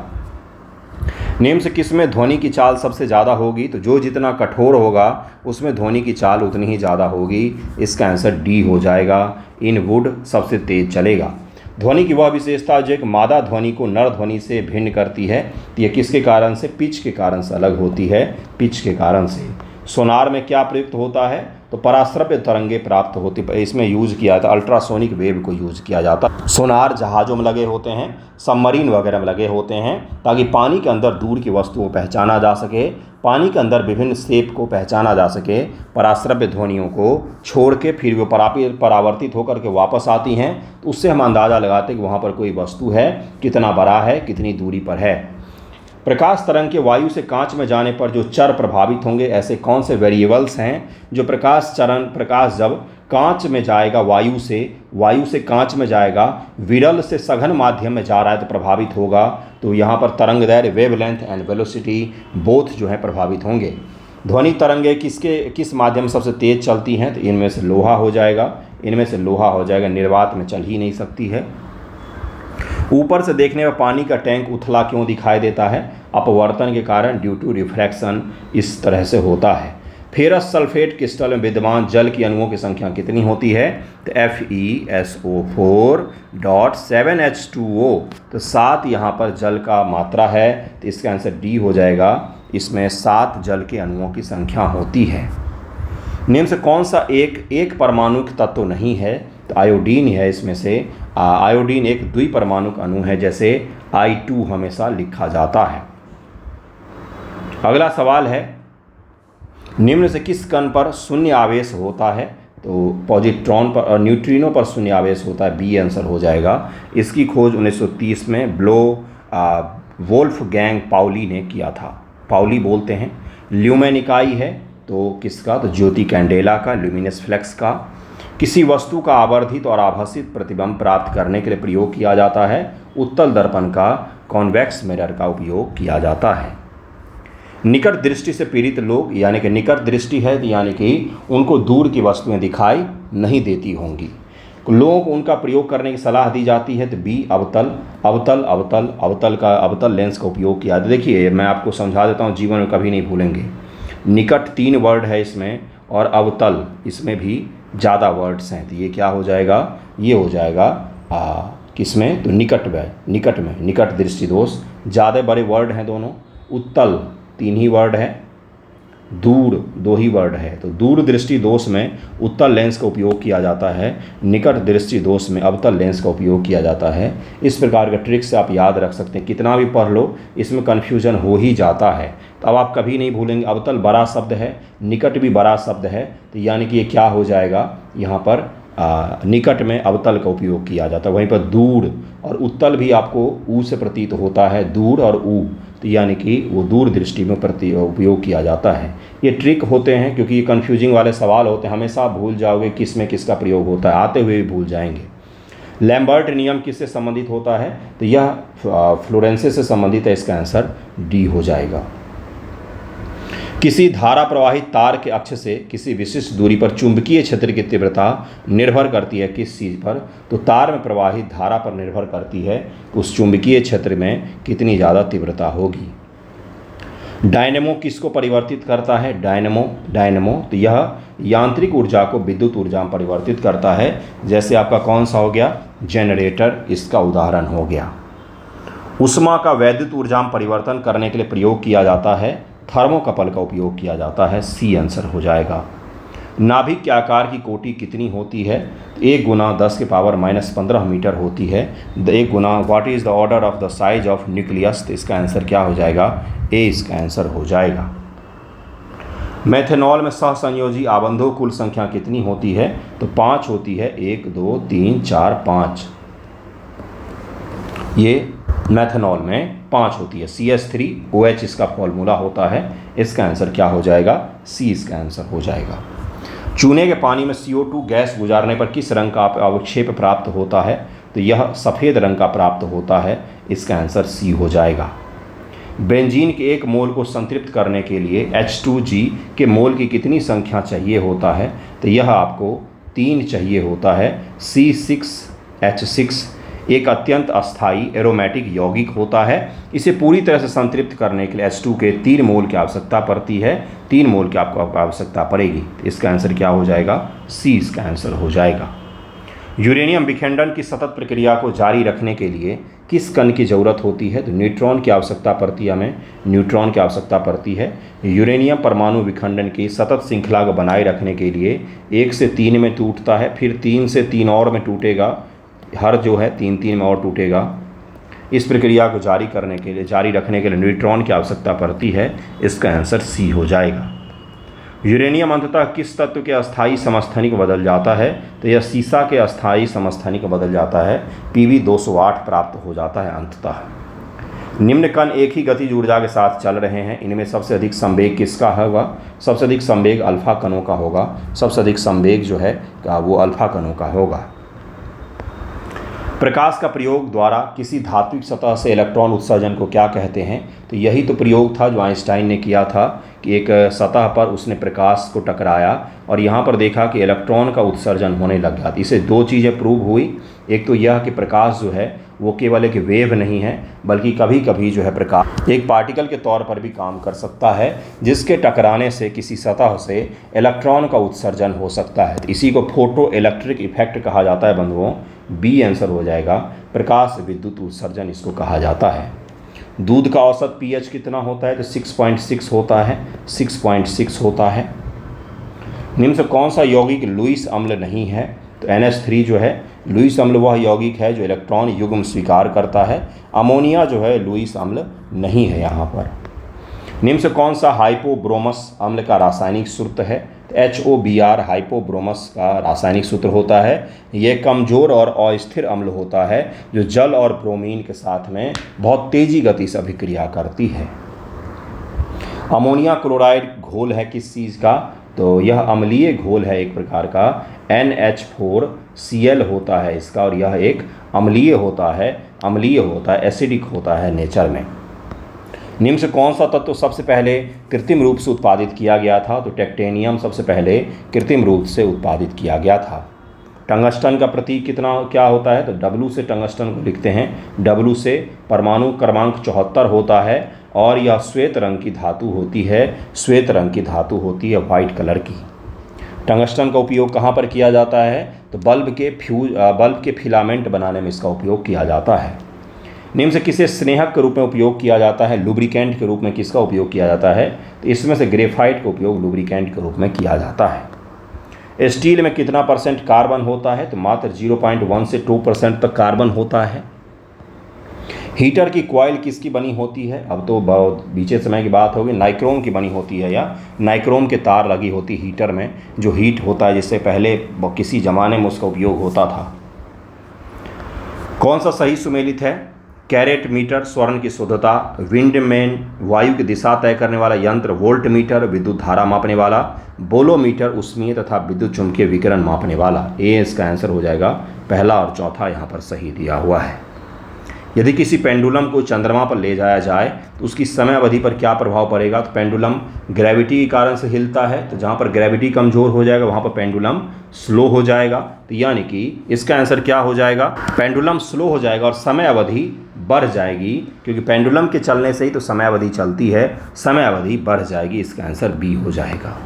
निम्न से किस में ध्वनि की चाल सबसे ज़्यादा होगी? तो जो जितना कठोर होगा उसमें ध्वनि की चाल उतनी ही ज़्यादा होगी। इसका आंसर डी हो जाएगा। इन वुड सबसे तेज चलेगा। ध्वनि की वह विशेषता जो एक मादा ध्वनि को नर ध्वनि से भिन्न करती है, तो यह किसके कारण से? पिच के कारण से अलग होती है, पिच के कारण से। सोनार में क्या प्रयुक्त होता है? तो पराश्रव्य तरंगे प्राप्त होती, इसमें यूज़ किया जाता, अल्ट्रासोनिक वेव को यूज़ किया जाता। सोनार जहाज़ों में लगे होते हैं, सबमरीन वगैरह में लगे होते हैं, ताकि पानी के अंदर दूर की वस्तुओं को पहचाना जा सके, पानी के अंदर विभिन्न शेप को पहचाना जा सके। पराश्रव्य ध्वनियों को छोड़ के फिर वो परावर्तित होकर के वापस आती हैं, तो उससे हम अंदाज़ा लगाते हैं कि वहाँ पर कोई वस्तु है, कितना बड़ा है, कितनी दूरी पर है। प्रकाश तरंग के वायु से कांच में जाने पर जो चर प्रभावित होंगे, ऐसे कौन से वेरिएबल्स हैं जो प्रकाश जब कांच में जाएगा, वायु से कांच में जाएगा, विरल से सघन माध्यम में जा रहा है तो प्रभावित होगा? तो यहाँ पर तरंग दैर्घ्य, वेवलेंथ एंड वेलोसिटी बोथ जो है प्रभावित होंगे। ध्वनि तरंगें किस माध्यम में सबसे तेज चलती हैं? तो इनमें से लोहा हो जाएगा, निर्वात में चल ही नहीं सकती है। ऊपर से देखने में पानी का टैंक उथला क्यों दिखाई देता है? अपवर्तन के कारण, ड्यू टू रिफ्रैक्शन, इस तरह से होता है। फेरस सल्फेट क्रिस्टल में विद्यमान जल की अणुओं की संख्या कितनी होती है? तो FeSO4.7H2O, तो 7 यहाँ पर जल का मात्रा है, तो इसका आंसर डी हो जाएगा। इसमें 7 जल के अणुओं की संख्या होती है। निम्न से कौन सा एक परमाणुक तत्व नहीं है? तो आयोडीन है। इसमें से आयोडीन एक द्विपरमाणुक अणु है, जैसे I2 हमेशा लिखा जाता है। अगला सवाल है, निम्न से किस कण पर शून्य आवेश होता है? तो पॉजिट्रॉन पर और न्यूट्रिनो पर शून्य आवेश होता है, बी आंसर हो जाएगा। इसकी खोज 1930 में वोल्फगैंग पाउली ने किया था। पाउली बोलते हैं। ल्यूमेन इकाई है तो किसका? तो ज्योति कैंडेला का, ल्यूमिनस फ्लेक्स का। किसी वस्तु का आवर्धित और आभासित प्रतिबिंब प्राप्त करने के लिए प्रयोग किया जाता है? उत्तल दर्पण का, कॉन्वेक्स मिरर का उपयोग किया जाता है। निकट दृष्टि से पीड़ित लोग, यानी कि निकट दृष्टि है, यानी कि उनको दूर की वस्तुएं दिखाई नहीं देती होंगी, लोगों को उनका प्रयोग करने की सलाह दी जाती है। तो बी अवतल लेंस का उपयोग किया। देखिए मैं आपको समझा देता हूँ, जीवन में कभी नहीं भूलेंगे। निकट 3 वर्ड है इसमें, और अवतल इसमें भी ज़्यादा वर्ड्स हैं, तो ये क्या हो जाएगा? ये हो जाएगा किसमें? तो निकट में निकट दृष्टि दोष ज़्यादा बड़े वर्ड हैं दोनों। उत्तल 3 ही वर्ड है, दूर 2 ही वर्ड है। तो दूर दृष्टि दोष में उत्तल लेंस का उपयोग किया जाता है, निकट दृष्टि दोष में अवतल लेंस का उपयोग किया जाता है। इस प्रकार का ट्रिक से आप याद रख सकते हैं। कितना भी पढ़ लो, इसमें कन्फ्यूजन हो ही जाता है। तो अब आप कभी नहीं भूलेंगे, अवतल बड़ा शब्द है, निकट भी बड़ा शब्द है, तो यानी कि ये क्या हो जाएगा? यहाँ पर निकट में अवतल का उपयोग किया जाता है। वहीं पर दूर और उत्तल भी आपको ऊ से प्रतीत होता है, दूर और ऊ, तो यानी कि वो दूर दृष्टि में उपयोग किया जाता है। ये ट्रिक होते हैं क्योंकि ये कन्फ्यूजिंग वाले सवाल होते हैं, हमेशा भूल जाओगे किस में किसका प्रयोग होता है, आते हुए भी भूल जाएंगे। लैम्बर्ट नियम किससे संबंधित होता है? तो यह फ्लोरेंस से संबंधित है, इसका आंसर डी हो जाएगा। किसी धारा प्रवाहित तार के अक्ष से किसी विशिष्ट दूरी पर चुंबकीय क्षेत्र की तीव्रता निर्भर करती है किस चीज़ पर? तो तार में प्रवाहित धारा पर निर्भर करती है उस चुंबकीय क्षेत्र में कितनी ज़्यादा तीव्रता होगी। डायनेमो किसको परिवर्तित करता है? डायनेमो तो यह यांत्रिक ऊर्जा को विद्युत ऊर्जा में परिवर्तित करता है। जैसे आपका कौन सा हो गया? जनरेटर, इसका उदाहरण हो गया। ऊष्मा का वैद्युत ऊर्जा में परिवर्तन करने के लिए प्रयोग किया जाता है, थर्मोकपल का उपयोग किया जाता है, सी आंसर हो जाएगा। नाभिक के आकार की कोटि कितनी होती है? 1 × 10⁻⁻15 मीटर होती है। 1 गुना what is the order of the size of nucleus? तो इसका आंसर क्या हो जाएगा? ए इसका आंसर हो जाएगा। मेथनॉल में सहसंयोजी आबंधों कुल संख्या कितनी होती है? तो 5 होती है, 1 2 3 4 5। ये मेथनॉल में 5 होती है। CH3OH इसका फॉर्मूला होता है, इसका आंसर क्या हो जाएगा? सी इसका आंसर हो जाएगा। चूने के पानी में CO2 गैस गुजारने पर किस रंग का अवक्षेप प्राप्त होता है? तो यह सफ़ेद रंग का प्राप्त होता है, इसका आंसर सी हो जाएगा। बेंजीन के 1 मोल को संतृप्त करने के लिए H2G के मोल की कितनी संख्या चाहिए होता है? तो यह आपको 3 चाहिए होता है। C6H6 एक अत्यंत अस्थायी एरोमेटिक यौगिक होता है। इसे पूरी तरह से संतृप्त करने के लिए H2 के 3 मोल की आवश्यकता पड़ती है। 3 मोल की आपको आवश्यकता पड़ेगी। इसका आंसर क्या हो जाएगा? सी इसका आंसर हो जाएगा। यूरेनियम विखंडन की सतत प्रक्रिया को जारी रखने के लिए किस कण की ज़रूरत होती है? तो न्यूट्रॉन की आवश्यकता पड़ती है, हमें न्यूट्रॉन की आवश्यकता पड़ती है। यूरेनियम परमाणु विखंडन की सतत श्रृंखला को बनाए रखने के लिए 1 से 3 में टूटता है, फिर 3 से 3 और में टूटेगा, हर जो है 3 में और टूटेगा। इस प्रक्रिया को जारी रखने के लिए न्यूट्रॉन की आवश्यकता पड़ती है। इसका आंसर सी हो जाएगा। यूरेनियम अंततः किस तत्व के अस्थायी समस्थानिक बदल जाता है? तो यह सीसा के अस्थायी समस्थानिक बदल जाता है। Pb 208 प्राप्त हो जाता है अंततः। निम्न कण एक ही गतिज ऊर्जा के साथ चल रहे हैं, इनमें सबसे अधिक संवेग किसका होगा? सबसे अधिक संवेग अल्फा कणों का होगा। सबसे अधिक संवेग जो है वो अल्फा कणों का होगा। प्रकाश का प्रयोग द्वारा किसी धात्विक सतह से इलेक्ट्रॉन उत्सर्जन को क्या कहते हैं? तो यही तो प्रयोग था जो आइंस्टाइन ने किया था कि एक सतह पर उसने प्रकाश को टकराया और यहाँ पर देखा कि इलेक्ट्रॉन का उत्सर्जन होने लग गया। इससे 2 चीज़ें प्रूव हुई। एक तो यह कि प्रकाश जो है वो केवल एक वेव नहीं है, बल्कि कभी कभी जो है प्रकाश एक पार्टिकल के तौर पर भी काम कर सकता है, जिसके टकराने से किसी सतह से इलेक्ट्रॉन का उत्सर्जन हो सकता है। तो इसी को फोटो इलेक्ट्रिक इफेक्ट कहा जाता है बंधुओं। बी आंसर हो जाएगा। प्रकाश विद्युत उत्सर्जन इसको कहा जाता है। दूध का औसत pH कितना होता है? तो 6.6 होता है। 6.6 होता है। निम्न से कौन सा यौगिक लुईस अम्ल नहीं है? तो NH3 जो है लुईस अम्ल वह यौगिक है जो इलेक्ट्रॉन युग्म स्वीकार करता है। अमोनिया जो है लुईस अम्ल नहीं है यहाँ पर। निम्न से कौन सा हाइपोब्रोमस अम्ल का रासायनिक सूत्र है? HOBr हाइपोब्रोमस का रासायनिक सूत्र होता है। यह कमज़ोर और अस्थिर अम्ल होता है जो जल और ब्रोमीन के साथ में बहुत तेज़ी गति से अभिक्रिया करती है। अमोनिया क्लोराइड घोल है किस चीज़ का? तो यह अम्लीय घोल है एक प्रकार का। NH4Cl होता है इसका, और यह एक अम्लीय होता है, एसिडिक होता है नेचर में। निम्न से कौन सा तत्व सबसे पहले कृत्रिम रूप से उत्पादित किया गया था? तो टिटेनियम सबसे पहले कृत्रिम रूप से उत्पादित किया गया था। टंगस्टन का प्रतीक क्या होता है? तो W से टंगस्टन को लिखते हैं। W से परमाणु क्रमांक 74 होता है और यह श्वेत रंग की धातु होती है, वाइट कलर की। टंगस्टन का उपयोग कहाँ पर किया जाता है? तो बल्ब के फिलामेंट बनाने में इसका उपयोग किया जाता है। निम्न से किसे स्नेहक के रूप में उपयोग किया जाता है? लुब्रिकेंट के रूप में किसका उपयोग किया जाता है? तो इसमें से ग्रेफाइट का उपयोग लुब्रिकेंट के रूप में किया जाता है। स्टील में कितना % कार्बन होता है? तो मात्र 0.1 से 2% तक कार्बन होता है। हीटर की कॉइल किसकी बनी होती है? अब तो बहुत बीते समय की बात होगी। नाइक्रोम की बनी होती है, या नाइक्रोम के तार लगी होती हीटर में जो हीट होता है, जिससे पहले किसी ज़माने में उसका उपयोग होता था। कौन सा सही सुमेलित है? कैरेट मीटर स्वर्ण की शुद्धता, विंडमैन वायु की दिशा तय करने वाला यंत्र, वोल्ट मीटर विद्युत धारा मापने वाला, बोलोमीटर उष्मीय तथा विद्युत चुंबकीय विकिरण मापने वाला। ए इसका आंसर हो जाएगा। पहला और चौथा यहाँ पर सही दिया हुआ है। यदि किसी पेंडुलम को चंद्रमा पर ले जाया जाए तो उसकी समय अवधि पर क्या प्रभाव पड़ेगा? तो पेंडुलम ग्रेविटी के कारण से हिलता है, तो जहाँ पर ग्रेविटी कमज़ोर हो जाएगा वहाँ पर पेंडुलम स्लो हो जाएगा। तो यानी कि इसका आंसर क्या हो जाएगा? पेंडुलम स्लो हो जाएगा और समय अवधि बढ़ जाएगी, क्योंकि पेंडुलम के चलने से ही तो समय अवधि चलती है, समय अवधि बढ़ जाएगी। इसका आंसर बी हो जाएगा।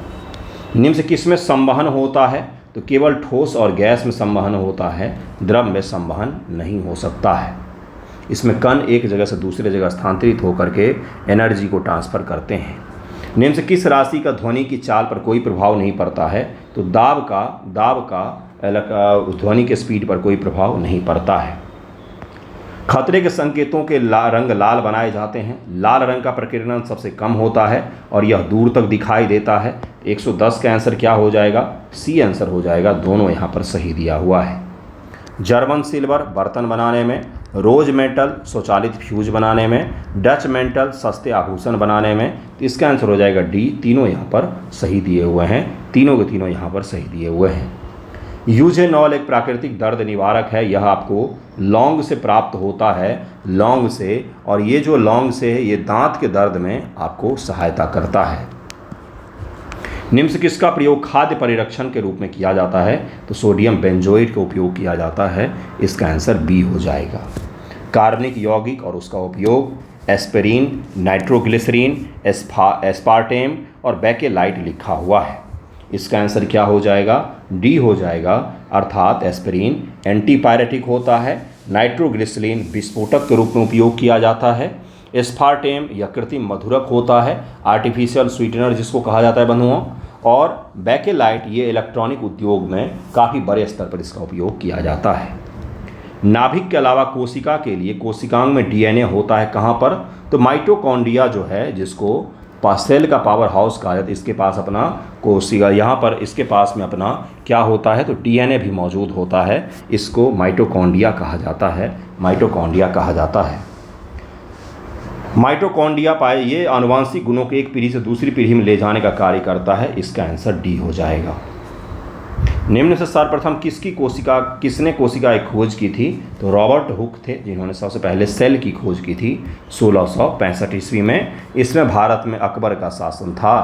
निम्न से किस में संवहन होता है? तो केवल ठोस और गैस में संवहन होता है, द्रव में संवहन नहीं हो सकता है। इसमें कण एक जगह से दूसरे जगह स्थानांतरित होकर के एनर्जी को ट्रांसफ़र करते हैं। निम्न से किस राशि का ध्वनि की चाल पर कोई प्रभाव नहीं पड़ता है? तो दाब का ध्वनि के स्पीड पर कोई प्रभाव नहीं पड़ता है। खतरे के संकेतों के रंग लाल बनाए जाते हैं। लाल रंग का प्रकीर्णन सबसे कम होता है और यह दूर तक दिखाई देता है। 110 का आंसर क्या हो जाएगा? सी आंसर हो जाएगा। दोनों यहाँ पर सही दिया हुआ है। जर्मन सिल्वर बर्तन बनाने में, रोज मेटल स्वचालित फ्यूज बनाने में, डच मेटल सस्ते आभूषण बनाने में। तो इसका आंसर हो जाएगा डी। तीनों यहाँ पर सही दिए हुए हैं। तीनों के तीनों यहाँ पर सही दिए हुए हैं। यूजेनॉल एक प्राकृतिक दर्द निवारक है। यह आपको लौंग से प्राप्त होता है, लौंग से, और ये जो लौंग से है ये दांत के दर्द में आपको सहायता करता है। निम्न से किसका प्रयोग खाद्य परिरक्षण के रूप में किया जाता है? तो सोडियम बेंजोएट का उपयोग किया जाता है। इसका आंसर बी हो जाएगा। कार्बनिक यौगिक और उसका उपयोग एस्पिरिन, नाइट्रोग्लिसरीन, एस्पार्टेम और बेकेलाइट लिखा हुआ है। इसका आंसर क्या हो जाएगा? डी हो जाएगा। अर्थात एस्पिरिन एंटीपायरेटिक होता है, नाइट्रोग्लिसरीन विस्फोटक के रूप में उपयोग किया जाता है, एस्पार्टेम यह कृत्रिम मधुरक होता है, आर्टिफिशियल स्वीटनर जिसको कहा जाता है बंधुओं, और बेकेलाइट ये इलेक्ट्रॉनिक उद्योग में काफ़ी बड़े स्तर पर इसका उपयोग किया जाता है। नाभिक के अलावा कोशिका के लिए कोशिकांग में डीएनए होता है कहाँ पर? तो माइटोकॉन्ड्रिया जो है, जिसको सेल का पावर हाउस कहा जाता है, इसके पास अपना कोशिका, यहाँ पर इसके पास में अपना क्या होता है? तो डीएनए भी मौजूद होता है। इसको माइटोकॉन्ड्रिया कहा जाता है, माइटोकॉन्ड्रिया कहा जाता है। माइटोकॉन्ड्रिया पाए ये आनुवांशिक गुणों को एक पीढ़ी से दूसरी पीढ़ी में ले जाने का कार्य करता है। इसका आंसर डी हो जाएगा। निम्न से सर्वप्रथम किसने कोशिका की खोज की थी? तो रॉबर्ट हुक थे, जिन्होंने सबसे पहले सेल की खोज की थी 1665 ईस्वी में। इसमें भारत में अकबर का शासन था।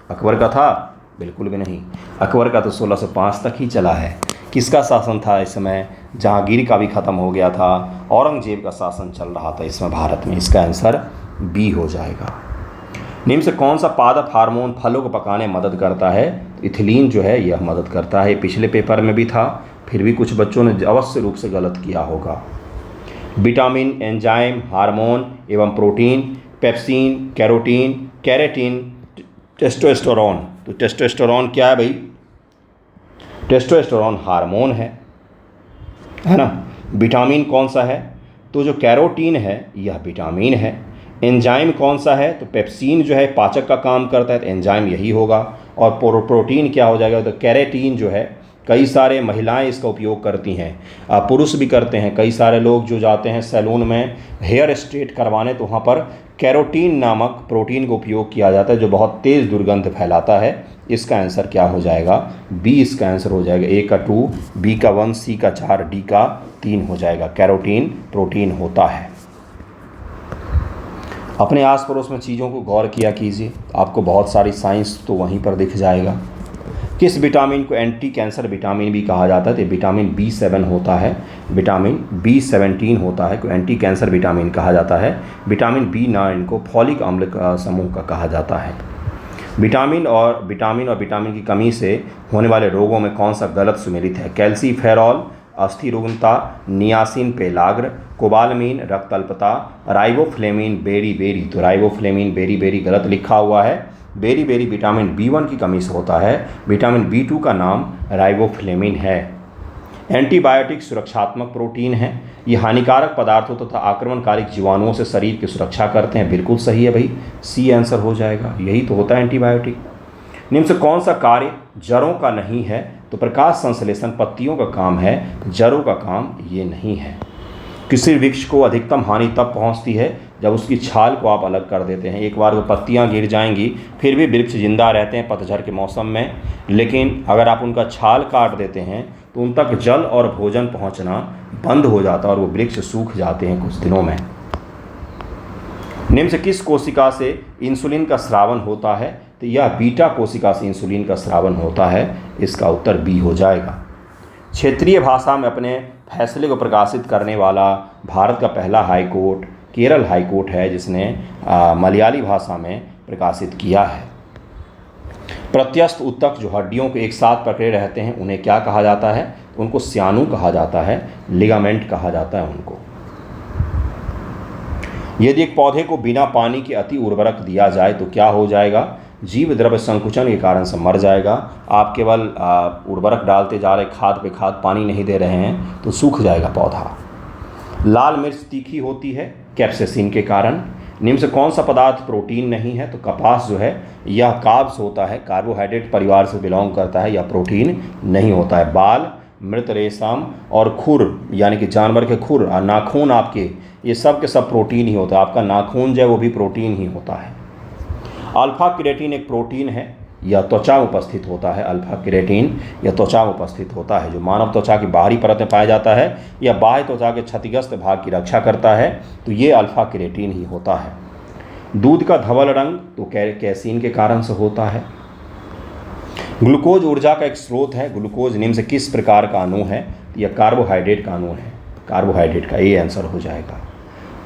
अकबर का था? बिल्कुल भी नहीं। अकबर का तो 1605 तक ही चला है। किसका शासन था इस समय? जहांगीर का भी ख़त्म हो गया था, औरंगजेब का शासन चल रहा था इसमें भारत में। इसका आंसर बी हो जाएगा। निम्न से कौन सा पादप हार्मोन फलों को पकाने में मदद करता है? इथिलीन जो है यह मदद करता है। पिछले पेपर में भी था, फिर भी कुछ बच्चों ने अवश्य रूप से गलत किया होगा। विटामिन, एंजाइम, हार्मोन एवं protein, pepsin, carotene, keratin, testosterone. तो टेस्टोस्टेरोन क्या है भाई? टेस्टोस्टेरोन हार्मोन है ना। विटामिन कौन सा है? तो जो कैरोटीन है यह विटामिन है। एंजाइम कौन सा है? तो पेप्सिन जो है पाचक का काम करता है, तो एंजाइम यही होगा। और प्रोटीन क्या हो जाएगा? तो कैरेटीन जो है, कई सारे महिलाएं इसका उपयोग करती हैं, पुरुष भी करते हैं। कई सारे लोग जो जाते हैं सैलून में हेयर स्ट्रेट करवाने, तो वहाँ पर कैरोटीन नामक प्रोटीन का उपयोग किया जाता है, जो बहुत तेज़ दुर्गंध फैलाता है। इसका आंसर क्या हो जाएगा? बी इसका आंसर हो जाएगा। ए का 2, बी का 1, सी का 4, डी का 3 हो जाएगा। कैरोटीन प्रोटीन होता है। अपने आस पड़ोस में चीज़ों को गौर किया कीजिए, आपको बहुत सारी साइंस तो वहीं पर दिख जाएगा। किस विटामिन को एंटी कैंसर विटामिन भी कहा जाता है? तो विटामिन B7 होता है, विटामिन B17 होता है, को एंटी कैंसर विटामिन कहा जाता है। विटामिन B9 को फॉलिक अम्ल का समूह का कहा जाता है। विटामिन और विटामिन की कमी से होने वाले रोगों में कौन सा गलत सुमेलित है? कैल्सीफेरॉल अस्थिरुग्णता, नियासिन पेलाग्र, कोबालमीन रक्त अल्पता, राइबोफ्लेविन बेरी बेरी। तो राइबोफ्लेविन बेरी बेरी गलत लिखा हुआ है। बेरी बेरी विटामिन B1 की कमी से होता है। विटामिन B2 का नाम राइबोफ्लेविन है। एंटीबायोटिक सुरक्षात्मक प्रोटीन है। ये हानिकारक पदार्थों तथा आक्रमणकारी जीवाणुओं से शरीर की सुरक्षा करते हैं। बिल्कुल सही है भाई, सी आंसर हो जाएगा। यही तो होता है एंटीबायोटिक। निम्न से कौन सा कार्य जड़ों का नहीं है? तो प्रकाश संश्लेषण पत्तियों का काम है, जड़ों का काम ये नहीं है। किसी वृक्ष को अधिकतम हानि तब पहुंचती है जब उसकी छाल को आप अलग कर देते हैं। एक बार वो पत्तियां गिर जाएंगी, फिर भी वृक्ष जिंदा रहते हैं पतझड़ के मौसम में, लेकिन अगर आप उनका छाल काट देते हैं तो उन तक जल और भोजन पहुंचना बंद हो जाता है और वो वृक्ष सूख जाते हैं कुछ दिनों में। निम्न से किस कोशिका से इंसुलिन का स्रावन होता है? तो यह बीटा कोशिका से इंसुलिन का स्रावन होता है। इसका उत्तर बी हो जाएगा। क्षेत्रीय भाषा में अपने फैसले को प्रकाशित करने वाला भारत का पहला high court Kerala high court है, जिसने मलयाली भाषा में प्रकाशित किया है। प्रत्यस्थ ऊतक जो हड्डियों को एक साथ पकड़े रहते हैं, उन्हें क्या कहा जाता है? उनको स्यानु कहा जाता है, लिगामेंट कहा जाता है उनको। यदि एक पौधे को बिना पानी के अति उर्वरक दिया जाए तो क्या हो जाएगा? जीव द्रव्य संकुचन के कारण से मर जाएगा। आप केवल उर्वरक डालते जा रहे, खाद पे खाद, पानी नहीं दे रहे हैं तो सूख जाएगा पौधा। लाल मिर्च तीखी होती है कैप्सेसिन के कारण। निम्न से कौन सा पदार्थ प्रोटीन नहीं है? तो कपास जो है यह कार्ब्स होता है, कार्बोहाइड्रेट परिवार से बिलोंग करता है, यह प्रोटीन नहीं होता है। बाल, मृत रेशम और खुर यानी कि जानवर के खुर और नाखून आपके, ये सब के सब प्रोटीन ही होता है। आपका नाखून जो है वो भी प्रोटीन ही होता है। अल्फा केराटिन एक प्रोटीन है, यह त्वचा में उपस्थित होता है। अल्फा केराटिन यह त्वचा में उपस्थित होता है, जो मानव त्वचा की बाहरी परत में पाया जाता है। यह बाह्य त्वचा के क्षतिग्रस्त भाग की रक्षा करता है, तो ये अल्फा केराटिन ही होता है। दूध का धवल रंग तो कैसीन के कारण से होता है। ग्लूकोज ऊर्जा का एक स्रोत है। ग्लूकोज निम्न से किस प्रकार का अणु है? यह कार्बोहाइड्रेट का अणु है। कार्बोहाइड्रेट का ये आंसर हो जाएगा।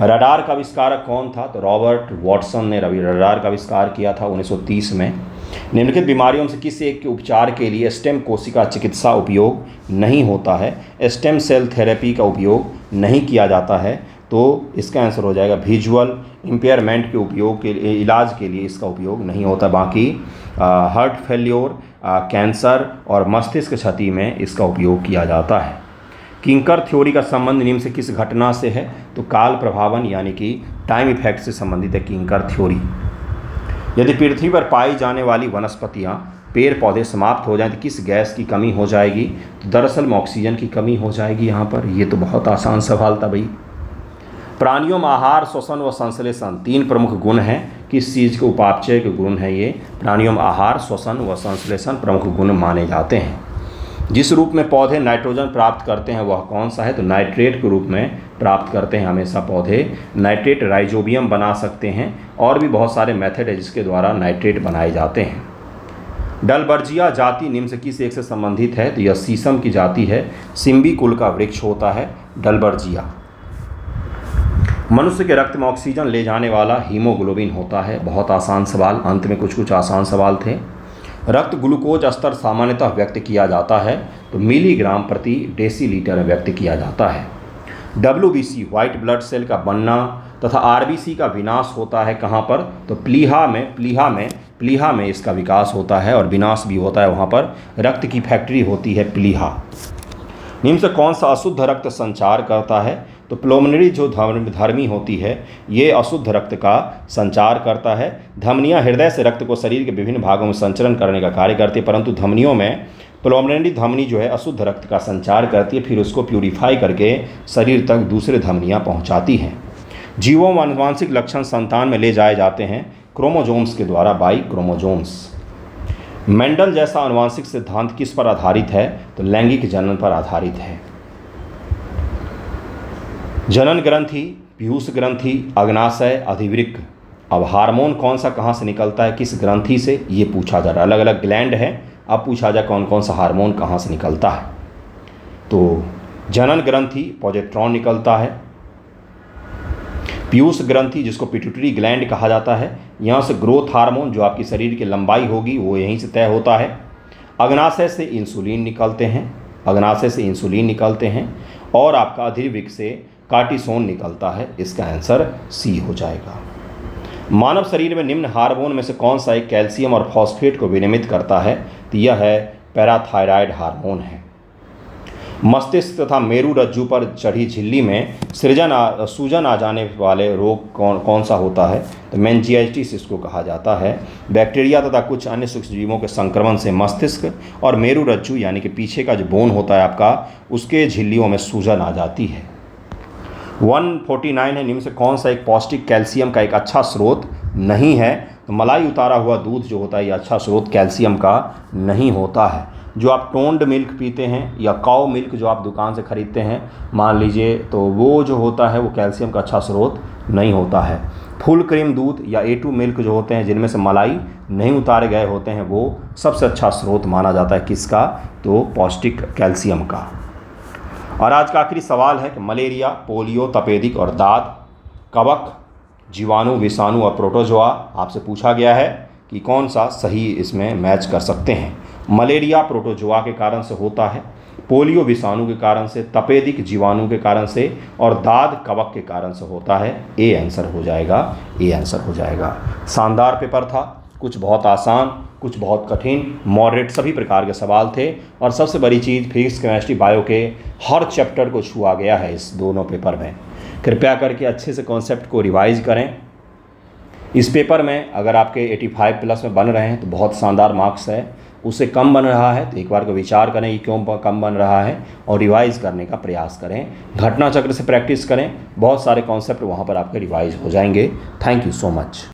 रडार का आविष्कारक कौन था? तो रॉबर्ट वॉटसन ने रडार का आविष्कार किया था 1930 में। निम्नलिखित बीमारियों से किसी एक के उपचार के लिए स्टेम कोशिका चिकित्सा उपयोग नहीं होता है? स्टेम सेल थेरेपी का उपयोग नहीं किया जाता है। तो इसका आंसर हो जाएगा विजुअल इम्पेयरमेंट के उपयोग के लिए, इलाज के लिए इसका उपयोग नहीं होता। बाकी हार्ट फेल्योर, कैंसर और मस्तिष्क क्षति में इसका उपयोग किया जाता है। किंकर थ्योरी का संबंध निम्न से किस घटना से है? तो काल प्रभावन यानी कि टाइम इफेक्ट से संबंधित है किंकर थ्योरी। यदि पृथ्वी पर पाई जाने वाली वनस्पतियाँ, पेड़ पौधे समाप्त हो जाएं तो किस गैस की कमी हो जाएगी? तो दरअसल में ऑक्सीजन की कमी हो जाएगी यहाँ पर। ये तो बहुत आसान सवाल था भाई। प्राणियों में आहार, श्वसन व संश्लेषण 3 प्रमुख गुण हैं। किस चीज़ के उपापचय के गुण हैं ये? प्राणियों में आहार, श्वसन व संश्लेषण प्रमुख गुण माने जाते हैं। जिस रूप में पौधे नाइट्रोजन प्राप्त करते हैं वह कौन सा है? तो नाइट्रेट के रूप में प्राप्त करते हैं हमेशा पौधे। नाइट्रेट राइजोबियम बना सकते हैं और भी बहुत सारे मेथड है जिसके द्वारा नाइट्रेट बनाए जाते हैं। डलबर्जिया जाति निम्न से किस एक से संबंधित है? तो यह शीशम की जाति है। सिम्बी कुल का वृक्ष होता है डलबर्जिया। मनुष्य के रक्त में ऑक्सीजन ले जाने वाला हीमोग्लोबिन होता है। बहुत आसान सवाल, अंत में कुछ आसान सवाल थे। रक्त ग्लूकोज स्तर सामान्यतः व्यक्त किया जाता है तो मिलीग्राम प्रति डेसीलीटर में व्यक्त किया जाता है। WBC व्हाइट ब्लड सेल का बनना तथा RBC का विनाश होता है कहाँ पर? तो प्लीहा में इसका विकास होता है और विनाश भी होता है। वहाँ पर रक्त की फैक्ट्री होती है प्लीहा। निम्न से कौन सा अशुद्ध रक्त संचार करता है? तो प्लोमनरी जो धमनी होती है ये अशुद्ध रक्त का संचार करता है। धमनियाँ हृदय से रक्त को शरीर के विभिन्न भागों में संचरण करने का कार्य करती है, परंतु धमनियों में प्लोमनरी धमनी जो है अशुद्ध रक्त का संचार करती है, फिर उसको प्यूरिफाई करके शरीर तक दूसरे धमनियाँ पहुँचाती हैं। जीवों में आनुवांशिक लक्षण संतान में ले जाए जाते हैं क्रोमोजोम्स के द्वारा, बाई क्रोमोजोम्स। मेंडल जैसा आनुवांशिक सिद्धांत किस पर आधारित है? तो लैंगिक जनन पर आधारित है। जनन ग्रंथि, पीयूष ग्रंथि, अग्नाशय, अधिवृक्क। अब हार्मोन कौन सा कहाँ से निकलता है, किस ग्रंथि से, ये पूछा जा रहा है। अलग अलग ग्लैंड है, अब पूछा जाए कौन कौन सा हार्मोन कहाँ से निकलता है। तो जनन ग्रंथि प्रोजेस्टेरॉन निकलता है। पीयूष ग्रंथि जिसको पिट्यूटरी ग्लैंड कहा जाता है, यहाँ से ग्रोथ हार्मोन जो आपकी शरीर की लंबाई होगी वो यहीं से तय होता है। अग्नाशय से इंसुलिन निकलते हैं और आपका अधिवृक्क से कार्टिसोन निकलता है। इसका आंसर सी हो जाएगा। मानव शरीर में निम्न हार्मोन में से कौन सा एक कैल्शियम और फॉस्फेट को विनियमित करता है? तो यह है पैराथायराइड हार्मोन है। मस्तिष्क तथा मेरु रज्जु पर चढ़ी झिल्ली में सूजन आ जाने वाले रोग कौन सा होता है? तो मेनिंजाइटिस इसको कहा जाता है। बैक्टीरिया तथा कुछ अन्य सूक्ष्मजीवों के संक्रमण से मस्तिष्क और मेरु रज्जु यानी कि पीछे का जो बोन होता है आपका, उसके झिल्लियों में सूजन आ जाती है। 149 है, निम्न से कौन सा एक पौष्टिक कैल्शियम का एक अच्छा स्रोत नहीं है? तो मलाई उतारा हुआ दूध जो होता है ये अच्छा स्रोत कैल्शियम का नहीं होता है। जो आप टोन्ड मिल्क पीते हैं या काउ मिल्क जो आप दुकान से ख़रीदते हैं मान लीजिए, तो वो जो होता है वो कैल्शियम का अच्छा स्रोत नहीं होता है। फुल क्रीम दूध या A2 मिल्क जो होते हैं जिनमें से मलाई नहीं उतारे गए होते हैं वो सबसे अच्छा स्रोत माना जाता है किसका? तो पौष्टिक कैल्शियम का। और आज का आखिरी सवाल है कि मलेरिया, पोलियो, तपेदिक और दाद, कवक, जीवाणु, विषाणु और प्रोटोजोआ आपसे पूछा गया है कि कौन सा सही इसमें मैच कर सकते हैं। मलेरिया प्रोटोजोआ के कारण से होता है, पोलियो विषाणु के कारण से, तपेदिक जीवाणु के कारण से और दाद कवक के कारण से होता है। ए आंसर हो जाएगा। शानदार पेपर था, कुछ बहुत आसान, कुछ बहुत कठिन, मॉडरेट सभी प्रकार के सवाल थे। और सबसे बड़ी चीज़ फिजिक्स, केमिस्ट्री, बायो के हर चैप्टर को छुआ गया है इस दोनों पेपर में। कृपया करके अच्छे से कॉन्सेप्ट को रिवाइज करें। इस पेपर में अगर आपके 85 प्लस में बन रहे हैं तो बहुत शानदार मार्क्स है। उससे कम बन रहा है तो एक बार को विचार करें कि क्यों कम बन रहा है और रिवाइज करने का प्रयास करें। घटना चक्र से प्रैक्टिस करें, बहुत सारे कॉन्सेप्ट वहाँ पर आपके रिवाइज हो जाएंगे। Thank you so much.